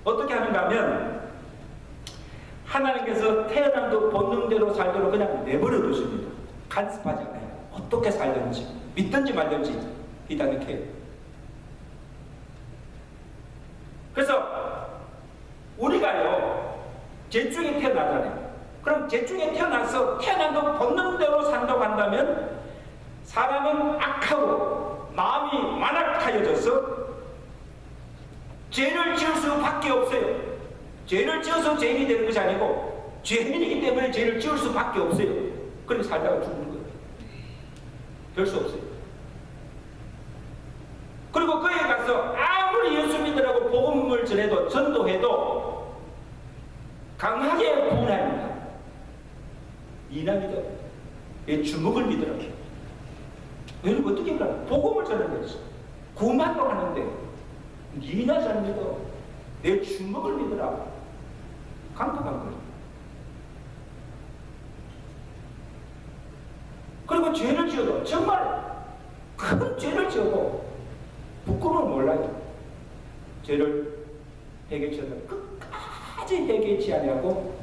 Speaker 1: 어떻게 하는가 하면 하나님께서 태어난도 본능대로 살도록 그냥 내버려 두십니다. 간섭하지 않아요. 어떻게 살든지 믿든지 말든지 이단을 해요. 그래서 우리가요 죄중에 태어나잖아요. 그럼 죄중에 태어나서 태어난도 본능대로 산다고 한다면 사람은 악하고 마음이 완악하여져서 죄를 지을 수밖에 없어요. 죄를 지어서 죄인이 되는 것이 아니고 죄인이기 때문에 죄를 지을 수밖에 없어요. 그렇게 살다가 죽는 거예요. 될 수 없어요. 그리고 그에 가서 아무리 예수 믿으라고 복음을 전해도 전도해도 강하게 분합니다. 이나 믿어. 내 주먹을 믿으라. 여러분 어떻게 그래? 복음을 전하는 거지. 구원받으러 하는데 니나 잘 믿어. 내 주먹을 믿으라. 강력한 거예요. 그리고 죄를 지어도 정말 큰 죄를 지어도 부끄러움을 몰라요. 죄를 회개치어도 끝까지 회개치 아니하고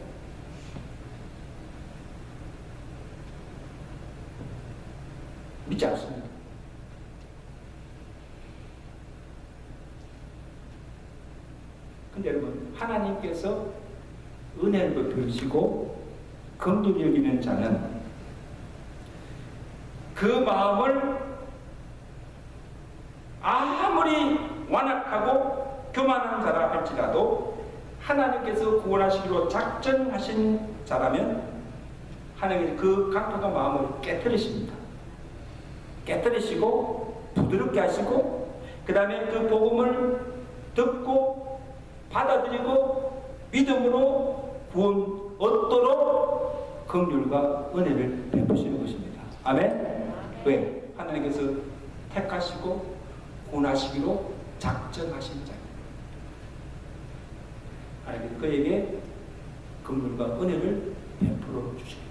Speaker 1: 믿지 않습니다. 근데 여러분 하나님께서 은혜를 베푸시고 긍휼히 여기는 자는 그 마음을 완악하고 교만한 자라 할지라도 하나님께서 구원하시기로 작정하신 자라면 하나님께서 그 강팍한 마음을 깨뜨리십니다. 깨뜨리시고 부드럽게 하시고 그 다음에 그 복음을 듣고 받아들이고 믿음으로 구원 얻도록 긍휼과 은혜를 베푸시는 것입니다. 아멘? 왜? 하나님께서 택하시고 구원하시기로 작정하신 자입니다. 하나님께서 그에게 긍휼과 은혜를 베풀어 주십니다.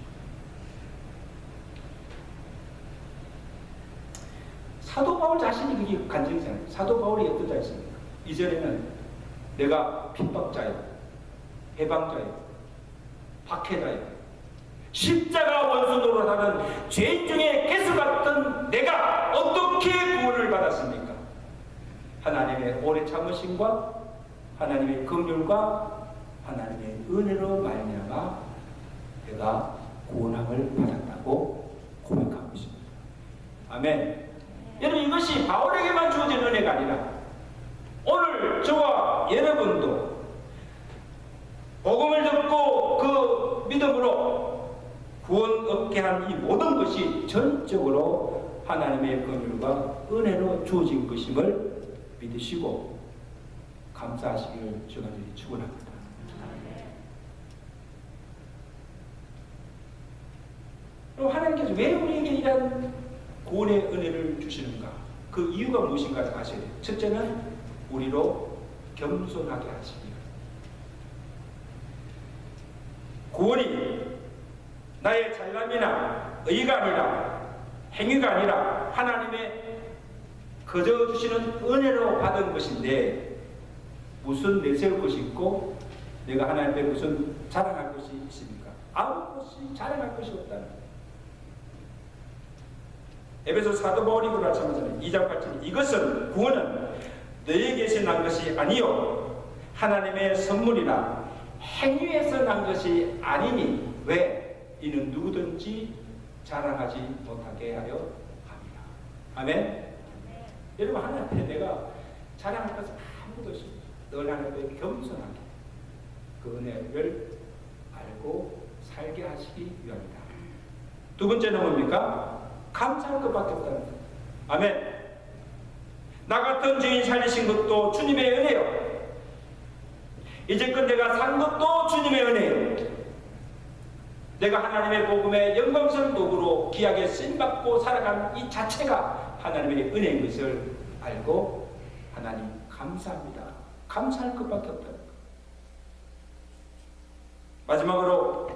Speaker 1: 사도 바울 자신이 그게 간증이잖아요. 사도 바울이 어떤 자였습니까? 이전에는 내가 핍박자요, 해방자요, 박해자요, 십자가 원수 노릇하는 죄인 중에 개수 같은 내가 어떻게 구원을 받았습니까? 하나님의 오래 참으심과 하나님의 긍휼과 하나님의 은혜로 말미암아 내가 구원함을 받았다고 고백하고 있습니다. 아멘. 여러분, 이것이 바울에게만 주어진 은혜가 아니라 오늘 저와 여러분도 복음을 듣고 그 믿음으로 구원 얻게 한 이 모든 것이 전적으로 하나님의 긍휼과 은혜로 주어진 것임을 믿으시고 감사하시기를 주가 축원합니다. 그럼 하나님께서 왜 우리에게 이런 구원의 은혜를 주시는가? 그 이유가 무엇인가 아셔야 돼요. 첫째는 우리로 겸손하게 하시기 위함. 구원이 나의 잘남이나 의가 아니라 행위가 아니라 하나님의 거저 주시는 은혜로 받은 것인데 무슨 내세울 것이 있고 내가 하나님께 무슨 자랑할 것이 있습니까? 아무 것이 자랑할 것이 없다는 거예요. 에베소 사도 바울이 그러잖아요. 2장 8절 이것은 구원은 너희에게서 난 것이 아니요 하나님의 선물이라 행위에서 난 것이 아니니 왜? 이는 누구든지 자랑하지 못하게 하려 합니다. 아멘? 여러분 하나님 앞에 내가 자랑할 것은 아무것도 없습니다. 늘 하나님 앞에 겸손하게 그 은혜를 알고 살게 하시기 위함이다. 두 번째는 뭡니까? 감사할 것밖에 없다는 거예요. 아멘. 나 같은 죄인 살리신 것도 주님의 은혜요. 이제껏 내가 산 것도 주님의 은혜요. 내가 하나님의 복음의 영광스러운 도구로 귀하게 쓰임받고 살아가는 이 자체가 하나님의 은혜인 것을 알고 하나님 감사합니다. 감사할 것밖에 없다는 거예요. 마지막으로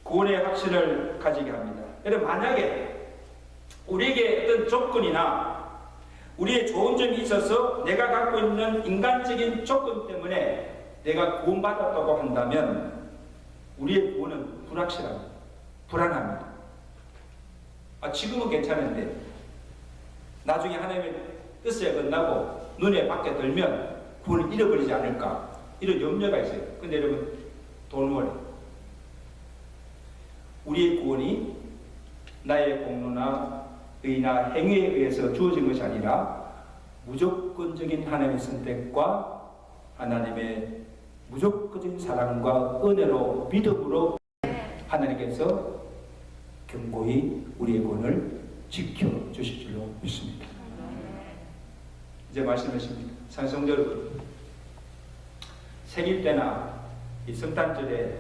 Speaker 1: 구원의 확신을 가지게 합니다. 여러분 만약에 우리에게 어떤 조건이나 우리의 좋은 점이 있어서 내가 갖고 있는 인간적인 조건 때문에 내가 구원받았다고 한다면 우리의 구원은 불확실합니다. 불안합니다. 지금은 괜찮은데 나중에 하나님의 뜻에 끝나고 눈에 밖에 들면 구원을 잃어버리지 않을까 이런 염려가 있어요. 근데 여러분 don't worry. 우리의 구원이 나의 공로나 의나 행위에 의해서 주어진 것이 아니라 무조건적인 하나님의 선택과 하나님의 무조건적인 사랑과 은혜로 믿음으로 하나님께서 견고히 우리의 구원을 지켜주실 줄로 믿습니다. 이제 말씀하십니다. 산성도 여러분, 생일 때나 이 성탄절에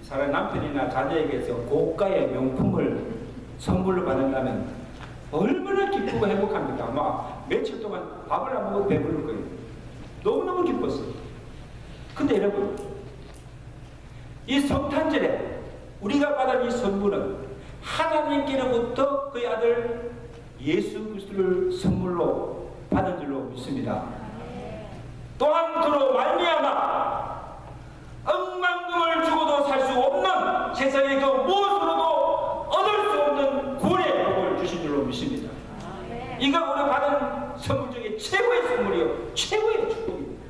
Speaker 1: 사람 남편이나 자녀에게서 고가의 명품을 선물로 받는다면 얼마나 기쁘고 행복합니까? 아마 며칠 동안 밥을 안 먹어도 배부를 거예요. 너무너무 기뻤어요. 근데 여러분, 이 성탄절에 우리가 받은 이 선물은 하나님께로부터 그의 아들 예수 그리스도를 선물로 받은 줄로 믿습니다. 또한 그로 말미암아 억만금을 주고도 살 수 없는 세상의 그 무엇으로도 얻을 수 없는 구원의 복을 주신 줄로 믿습니다. 이가 우리가 받은 선물 중에 최고의 선물이요 최고의 축복입니다.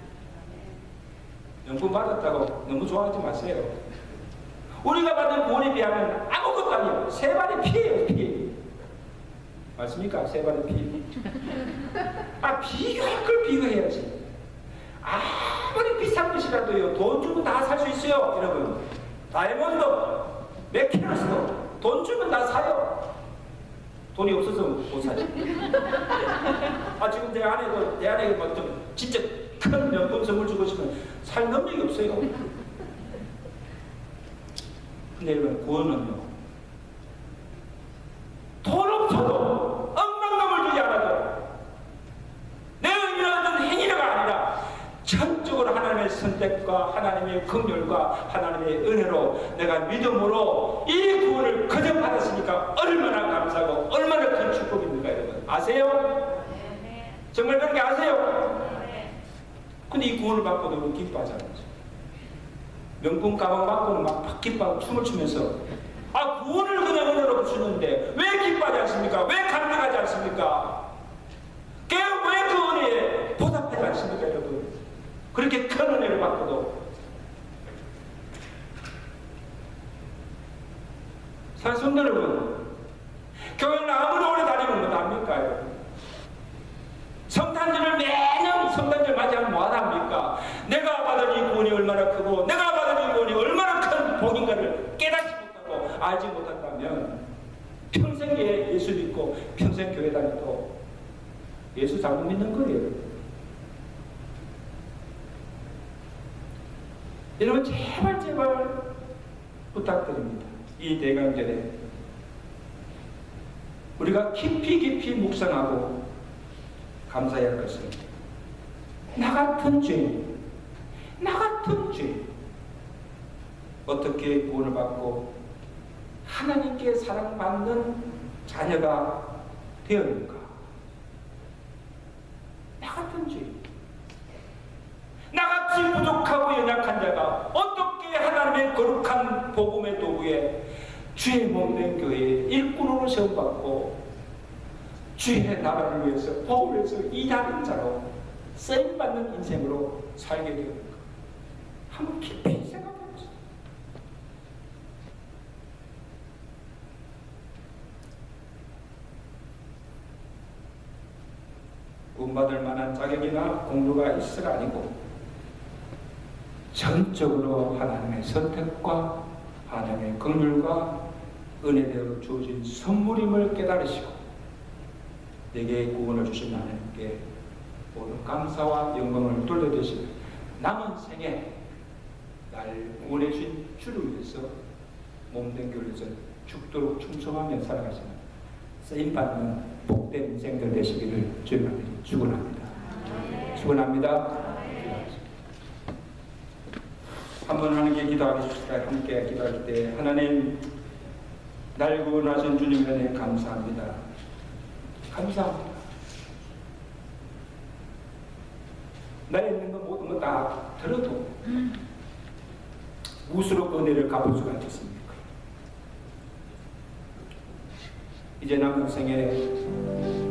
Speaker 1: 명품 받았다고 너무 좋아하지 마세요. 우리가 받은 구원에 비하면 아무것도 아니에요. 세 발의 피예요, 피. 맞습니까? 세 발의 피. 비교할 걸 비교해야지. 아무리 비싼 것이라도요, 돈 주면 다 살 수 있어요, 여러분. 다이아몬드, 맥키너스도 돈 주면 다 사요. 돈이 없어서 못 사지. 지금 내 아내가 뭐 좀 진짜 큰 명품 선물 주고 싶으면 살 능력이 없어요. 근데 여러분, 구원은요, 돈 없어도 억만금을 주지 않아도 내가 이러던 행위가 아니라 전적으로 하나님의 선택과 하나님의 긍휼과 하나님의 은혜로 내가 믿음으로 이 구원을 거저 받았으니까 얼마나 감사하고 얼마나 큰 축복입니까, 여러분? 아세요? 정말 그렇게 아세요? 근데 이 구원을 받고도 기뻐하지 않죠. 명품 가방 받고는 막 기뻐하고 춤을 추면서 구원을 그냥 은혜로 주는데 왜 기뻐하지 않습니까? 왜 감격하지 않습니까? 왜 그 은혜에 보답하지 않습니까, 여러분? 그렇게 큰 은혜를 받고도. 사실 여러분, 교회는 아무리 오래 다니면 못합니까, 여러분? 성탄절을 매년 성탄절 맞이하면 뭐합니까? 내가 받은 이 구원이 얼마나 크고 내가 받은 이 구원이 얼마나 큰 복인가를 깨닫지 못하고 알지 못한다면 평생 예수 믿고 평생 교회 다녀도 예수 잘못 믿는 거예요. 여러분, 제발 부탁드립니다. 이 대강절에 우리가 깊이 묵상하고 감사해야 할 것은 나 같은 죄 어떻게 구원을 받고 하나님께 사랑받는 자녀가 되었는가? 나 같은 죄, 나같이 부족하고 연약한 자가 어떻게 하나님의 거룩한 복음의 도구에 주의 몸된 교회에 일꾼으로 세움받고 주의 나라를 위해서 복음을 위해서 일하는 자로 쓰임받는 인생으로 살게 되었는가? 한번 깊이 생각해보세요. 구원받을 만한 자격이나 공로가 있으라 아니고 전적으로 하나님의 선택과 하나님의 긍휼과 은혜대로 주어진 선물임을 깨달으시고 내게 구원을 주신 하나님께 모든 감사와 영광을 돌려드리시며 남은 생에 날 구원해 주신 주를 위해서 몸된 교회를 위해서 죽도록 충성하며 살아가시는 쓰임받는 복된 인생들 되시기를 주님께 축원합니다. 축원합니다. 한번 하나님께 기도하겠습니다. 함께 기도할 때 하나님, 날 구원하신 주님 은혜 감사합니다. 감사합니다. 나에 있는 거 모든 거 다 들어도 무수로 그 은혜를 갚을 수가 있겠습니까? 이제 남은 생에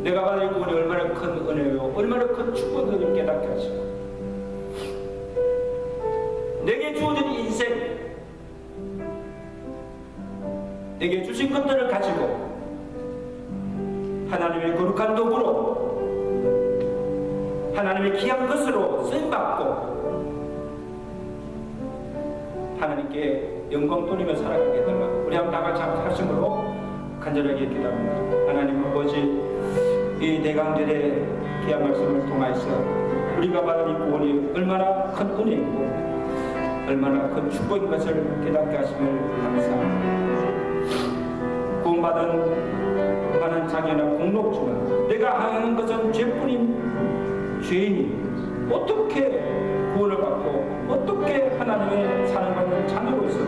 Speaker 1: 내가 받을 구원이 얼마나 큰 은혜요, 얼마나 큰 축복을 깨닫게 하시고 내게 주어진 인생, 내게 주신 것들을 가지고 하나님의 거룩한 도구로 하나님의 귀한 것으로 쓰임받고 하나님께 영광 돌리며 살아가게 되면 우리 한번 다 같이 하심으로 간절하게 기도합니다. 하나님 아버지, 이 대강절의 귀한 말씀을 통해서 우리가 받은 이 구원이 얼마나 큰 은혜이고 얼마나 큰 축복인 것을 깨닫게 하심을 감사합니다. 구원받은 많은 자녀나 공로지만 내가 하는 것은 죄뿐인 죄인이 어떻게 구원을 받고 어떻게 하나님의 사랑받는 자녀로서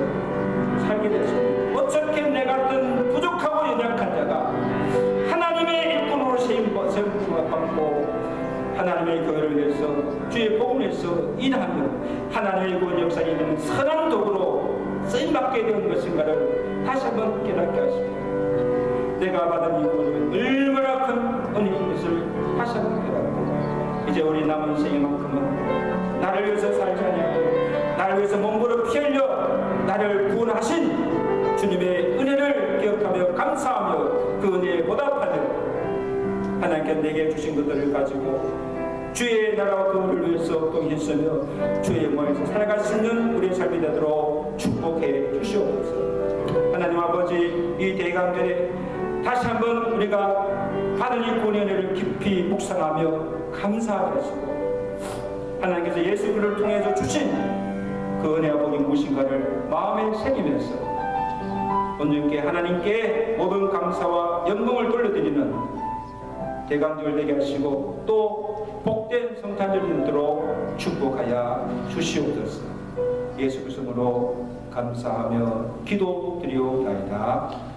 Speaker 1: 살게 됐습니까? 어떻게 내 같은 부족하고 연약한 자가 하나님의 일꾼으로 세움받고 하나님의 교회를 위해서 주의 복음을 위해서 일하며 하나님의 구원 역사에 있는 선한 도구로 쓰임받게 된 것인가를 다시 한번 깨닫게 하십시오. 내가 받은 이 구원은 얼마나 큰 은혜인 것을 다시 한번 깨닫고 이제 우리 남은 생애만큼은 나를 위해서 살지 아니하고 나를 위해서 몸부로 피 흘려 나를 구원하신 주님의 은혜를 기억하며 감사하며 그 은혜에 보답하며 하나님께서 내게 주신 것들을 가지고 주의 나라와 그 의를 위해서 또 힘쓰며 주의 영광에서 살아갈 수 있는 우리의 삶이 되도록 축복해 주시옵소서. 하나님 아버지, 이 대강절에 다시 한번 우리가 받은 이 권위를 깊이 묵상하며 감사하게 하시고 하나님께서 예수 그리스도를 통해서 주신 그 은혜와 복이 무엇인가를 마음에 새기면서 온전케 하나님께 모든 감사와 영광을 돌려드리는 대강절 되게 하시고 또 복된 성탄절이 되도록 축복하여 주시옵소서. 예수 그리스도로 감사하며 기도드리옵나이다.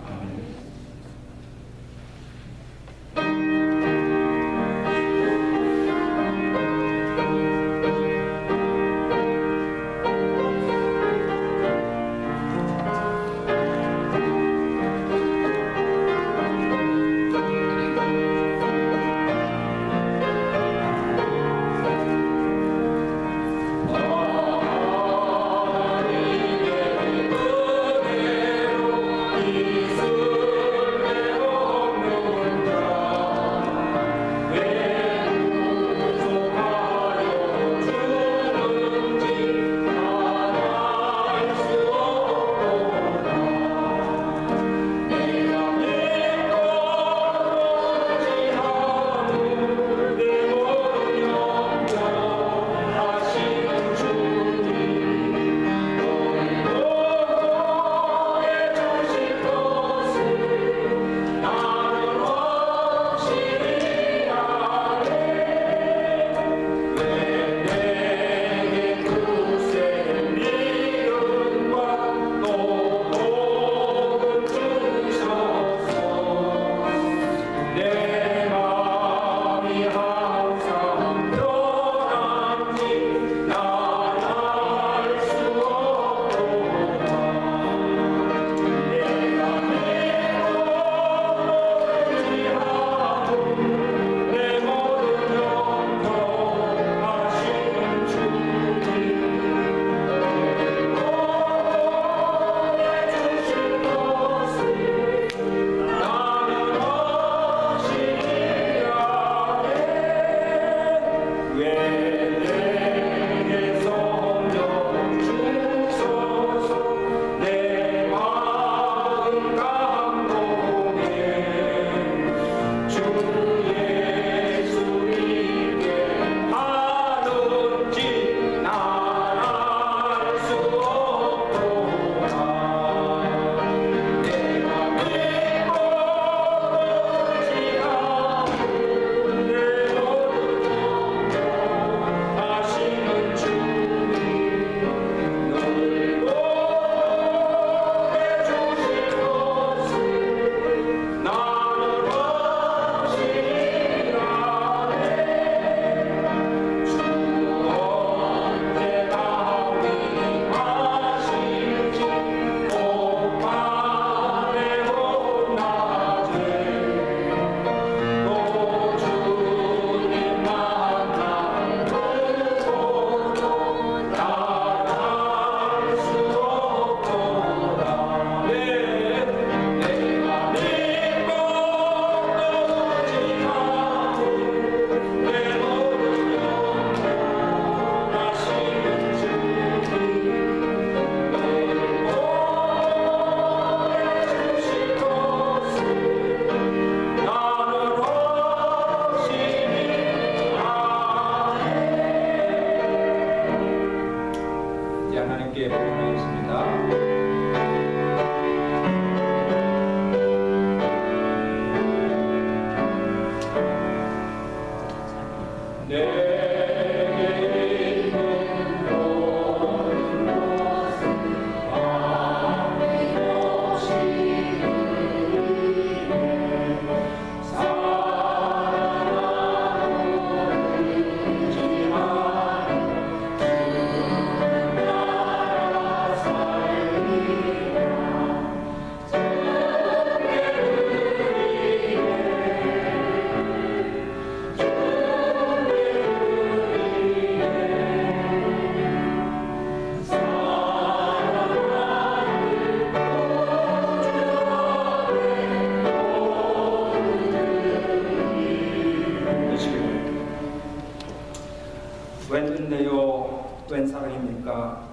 Speaker 1: 웬 은혜요 웬 사랑입니까?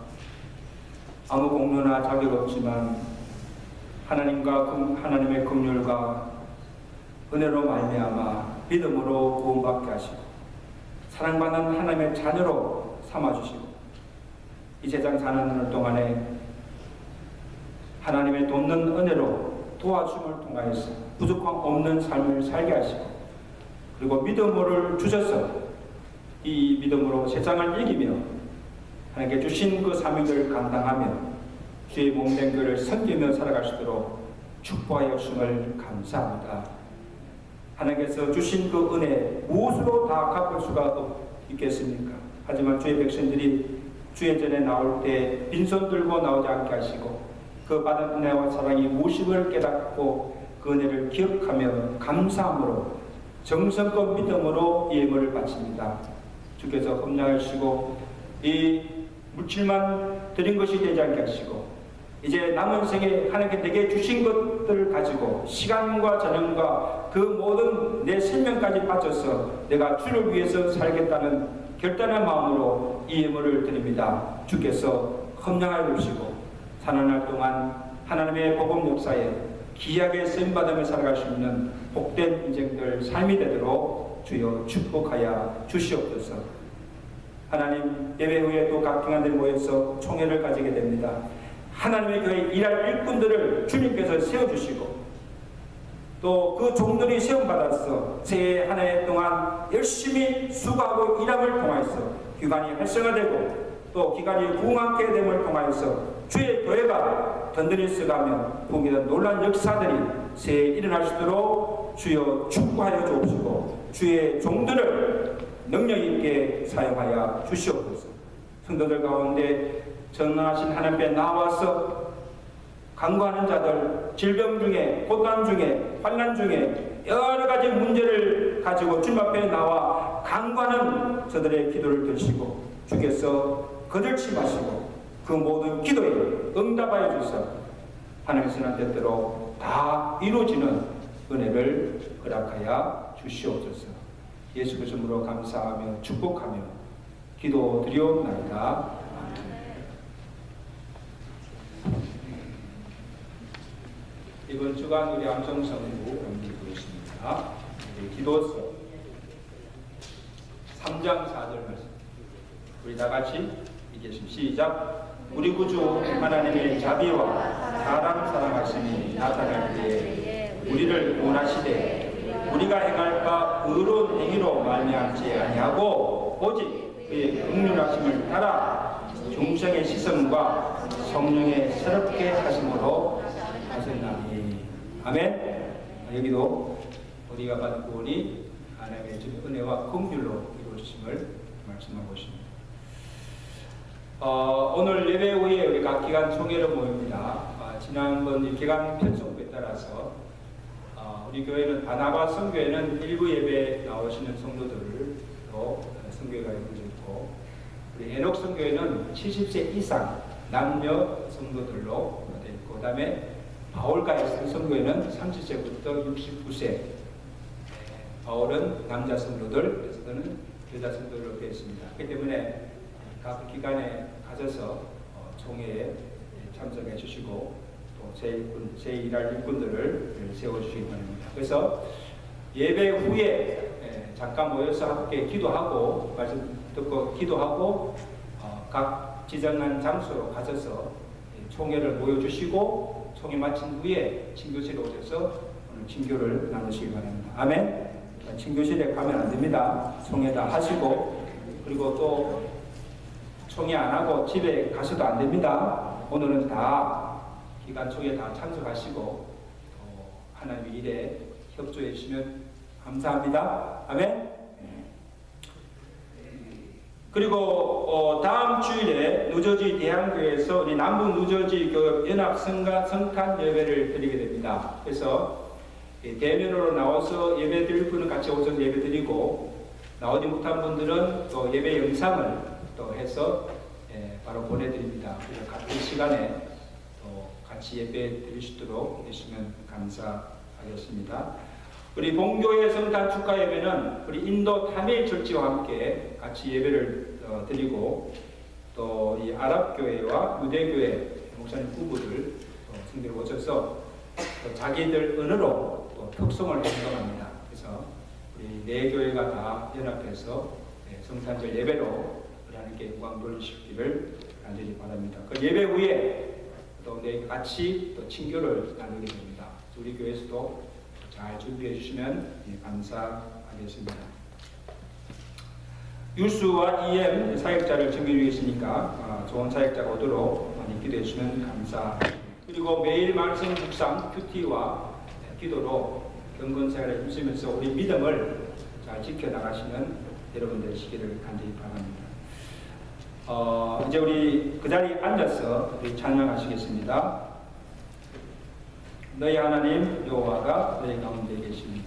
Speaker 1: 아무 공로나 자격 없지만 하나님의 긍휼과 은혜로 말미암아 믿음으로 구원받게 하시고 사랑받는 하나님의 자녀로 삼아주시고 이 세상 사는 날 동안에 하나님의 돕는 은혜로 도와줌을 통하여서 부족함 없는 삶을 살게 하시고 그리고 믿음을 주셔서 이 믿음으로 세상을 이기며 하나님께 주신 그 사명을 감당하며 주의 몸된 것을 섬기며 살아갈 수 있도록 축복하여 주심을 감사합니다. 하나님께서 주신 그 은혜 무엇으로 다 갚을 수가 있겠습니까? 하지만 주의 백성들이 주의 전에 나올 때 빈손 들고 나오지 않게 하시고 그 받은 은혜와 사랑이 무엇임을 깨닫고 그 은혜를 기억하며 감사함으로 정성껏 믿음으로 예물을 바칩니다. 주께서 험량하시고 이 물질만 드린 것이 되지 않게 하시고 이제 남은 생에 하나님께 내게 주신 것들을 가지고 시간과 재능과 그 모든 내 생명까지 바쳐서 내가 주를 위해서 살겠다는 결단한 마음으로 이 예물을 드립니다. 주께서 험량하여 주시고 사는 날 동안 하나님의 복음 역사에 귀하게 쓰임받으며 살아갈 수 있는 복된 인생들 삶이 되도록 주여 축복하여 주시옵소서. 하나님 예배 후에 또 각 교회들 모여서 총회를 가지게 됩니다. 하나님의 교회 일할 일꾼들을 주님께서 세워주시고 또 그 종들이 세움받아서 새해 한 해 동안 열심히 수고하고 일함을 통하여서 기관이 활성화되고 또 기관이 부흥하게 됨을 통하여서 주의 교회가 든든히 쓰가며 부흥이던 놀라운 역사들이 새해에 일어날 수 있도록 주여 축복하여 주옵시고 주의 종들을 능력 있게 사용하여 주시옵소서. 성도들 가운데 전능하신 하나님 앞에 나와서 간구하는 자들, 질병 중에, 고난 중에, 환난 중에 여러 가지 문제를 가지고 주님 앞에 나와 간구하는 저들의 기도를 들으시고 주께서 거들지 마시고 그 모든 기도에 응답하여 주셔서 하나님의 선한 뜻대로 다 이루어지는 은혜를 허락하여 주시옵소서. 예수 그리스도로 감사하며 축복하며 기도드리옵나이다. 이번 주간 우리 암송성부 연기 부르십니다. 기도서 3장 4절 말씀 우리 다같이 읽겠습니다. 시작. 우리 구주 하나님의 자비와 사람 사랑하심이 나타날 때에 우리를 원하시되 우리가 행할 바 의로운 행위로 말미암지 아니하고 오직 그의 긍휼하심을 따라 중생의 시선과 성령의 새롭게 하심으로 하셨나니. 아멘. 여기도 우리가 받은 구원이 하나님의 은혜와 긍휼로 이루어지심을 말씀하고 있습니다. 오늘 예배 후에 우리 각 기관 총회를 모입니다. 지난번 이 기관 편성부에 따라서 우리 교회는 바나바 선교회는 일부 예배 나오시는 성도들로 선교회가 이루어져 있고 우리 에녹 선교회는 70세 이상 남녀 성도들로 되어 있고 그다음에 바울가의 선교회는 30세부터 69세 바울은 남자 성도들 그래서 저는 여자 성도들로 되어 있습니다. 그렇기 때문에 각 기관에 가셔서 총회에 참석해 주시고 또 제 일할 일꾼들을 세워주시기 바랍니다. 그래서 예배 후에 잠깐 모여서 함께 기도하고 말씀 듣고 기도하고 각 지정한 장소로 가셔서 총회를 모여주시고 총회 마친 후에 친교실에 오셔서 오늘 친교를 나누시기 바랍니다. 아멘. 친교실에 가면 안 됩니다. 총회 다 하시고 그리고 또 총회 안 하고 집에 가셔도 안 됩니다. 오늘은 다 기간 총회 다 참석하시고 하나님의 일에 협조해 주시면 감사합니다. 아멘. 그리고 다음 주일에 누저지 대한교회에서 우리 남북 누저지 교회 연합 성탄 예배를 드리게 됩니다. 그래서 대면으로 나와서 예배 드릴 분은 같이 오셔서 예배 드리고 나오지 못한 분들은 또 예배 영상을 또 해서 바로 보내드립니다. 그래서 같은 시간에 또 같이 예배 드릴 수 있도록 해주시면 감사하겠습니다. 우리 본교회 성탄 축하 예배는 우리 인도 타밀 절지와 함께 같이 예배를 드리고 또 이 아랍 교회와 유대 교회 목사님 부부들 성도를 오셔서 자기들 언어로 또 특송을 행동합니다. 그래서 우리 네 교회가 다 연합해서 성탄절 예배로 우리 하나님께 영광 돌리시기를 간절히 바랍니다. 그 예배 후에 또 같이 또 친교를 나누게 됩니다. 우리 교회에서도 잘 준비해 주시면 감사하겠습니다. 유수와 EM 사역자를 정해 주겠으니까 좋은 사역자가 오도록 많이 기도해 주시면 감사합니다. 그리고 매일 말씀 묵상 큐티와 기도로 경건 생활에 힘쓰면서 우리 믿음을 잘 지켜나가시는 여러분 되시기를 간절히 바랍니다. 이제 우리 그 자리에 앉아서 우리 찬양하시겠습니다. 너희 하나님 여호와가 너희 가운데 계십니다.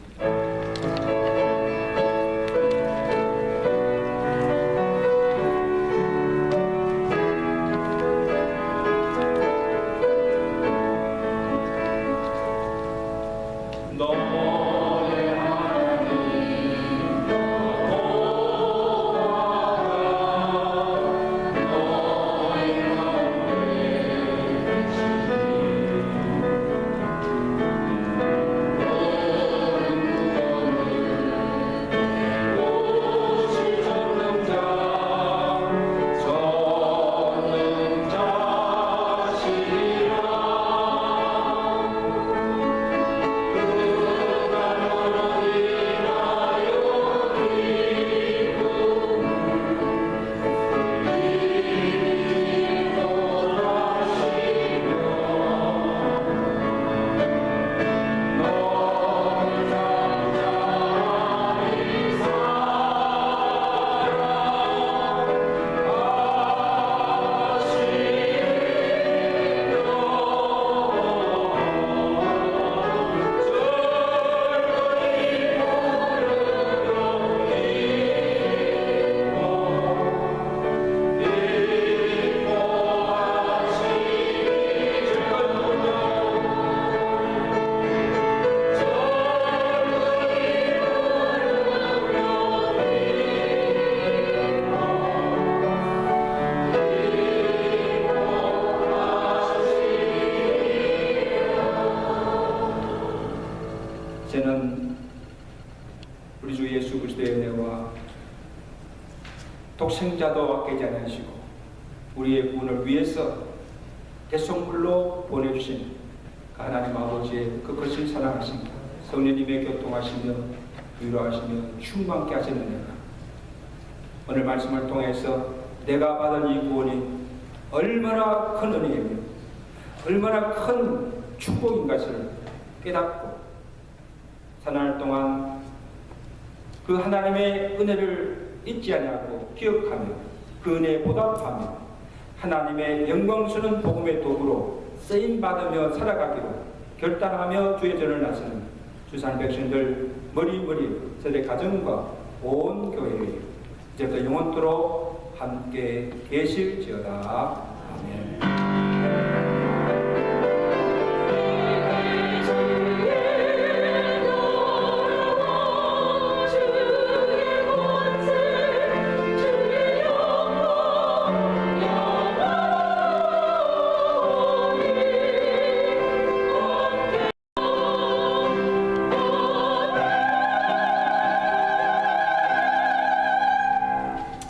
Speaker 1: 저는 우리 주 예수 그리스도의 은혜와 독생자도 아끼지 않으시고 우리의 구원을 위해서 대속물로 보내주신 하나님 아버지의 그 크신 사랑하심과 성령님의 교통하시며 위로하시며 충만케 하시는 은혜가 오늘 말씀을 통해서 내가 받은 이 구원이 얼마나 큰 은혜이며 얼마나 큰 축복인 것을 깨닫고 사나흘 동안 그 하나님의 은혜를 잊지 아니하고 기억하며 그 은혜에 보답하며 하나님의 영광스러운 복음의 도구로 쓰임받으며 살아가기로 결단하며 주의 전을 나서는 주산 백성들 머리머리 세대 가정과 온 교회에 이제부터 영원토록 함께 계실지어다.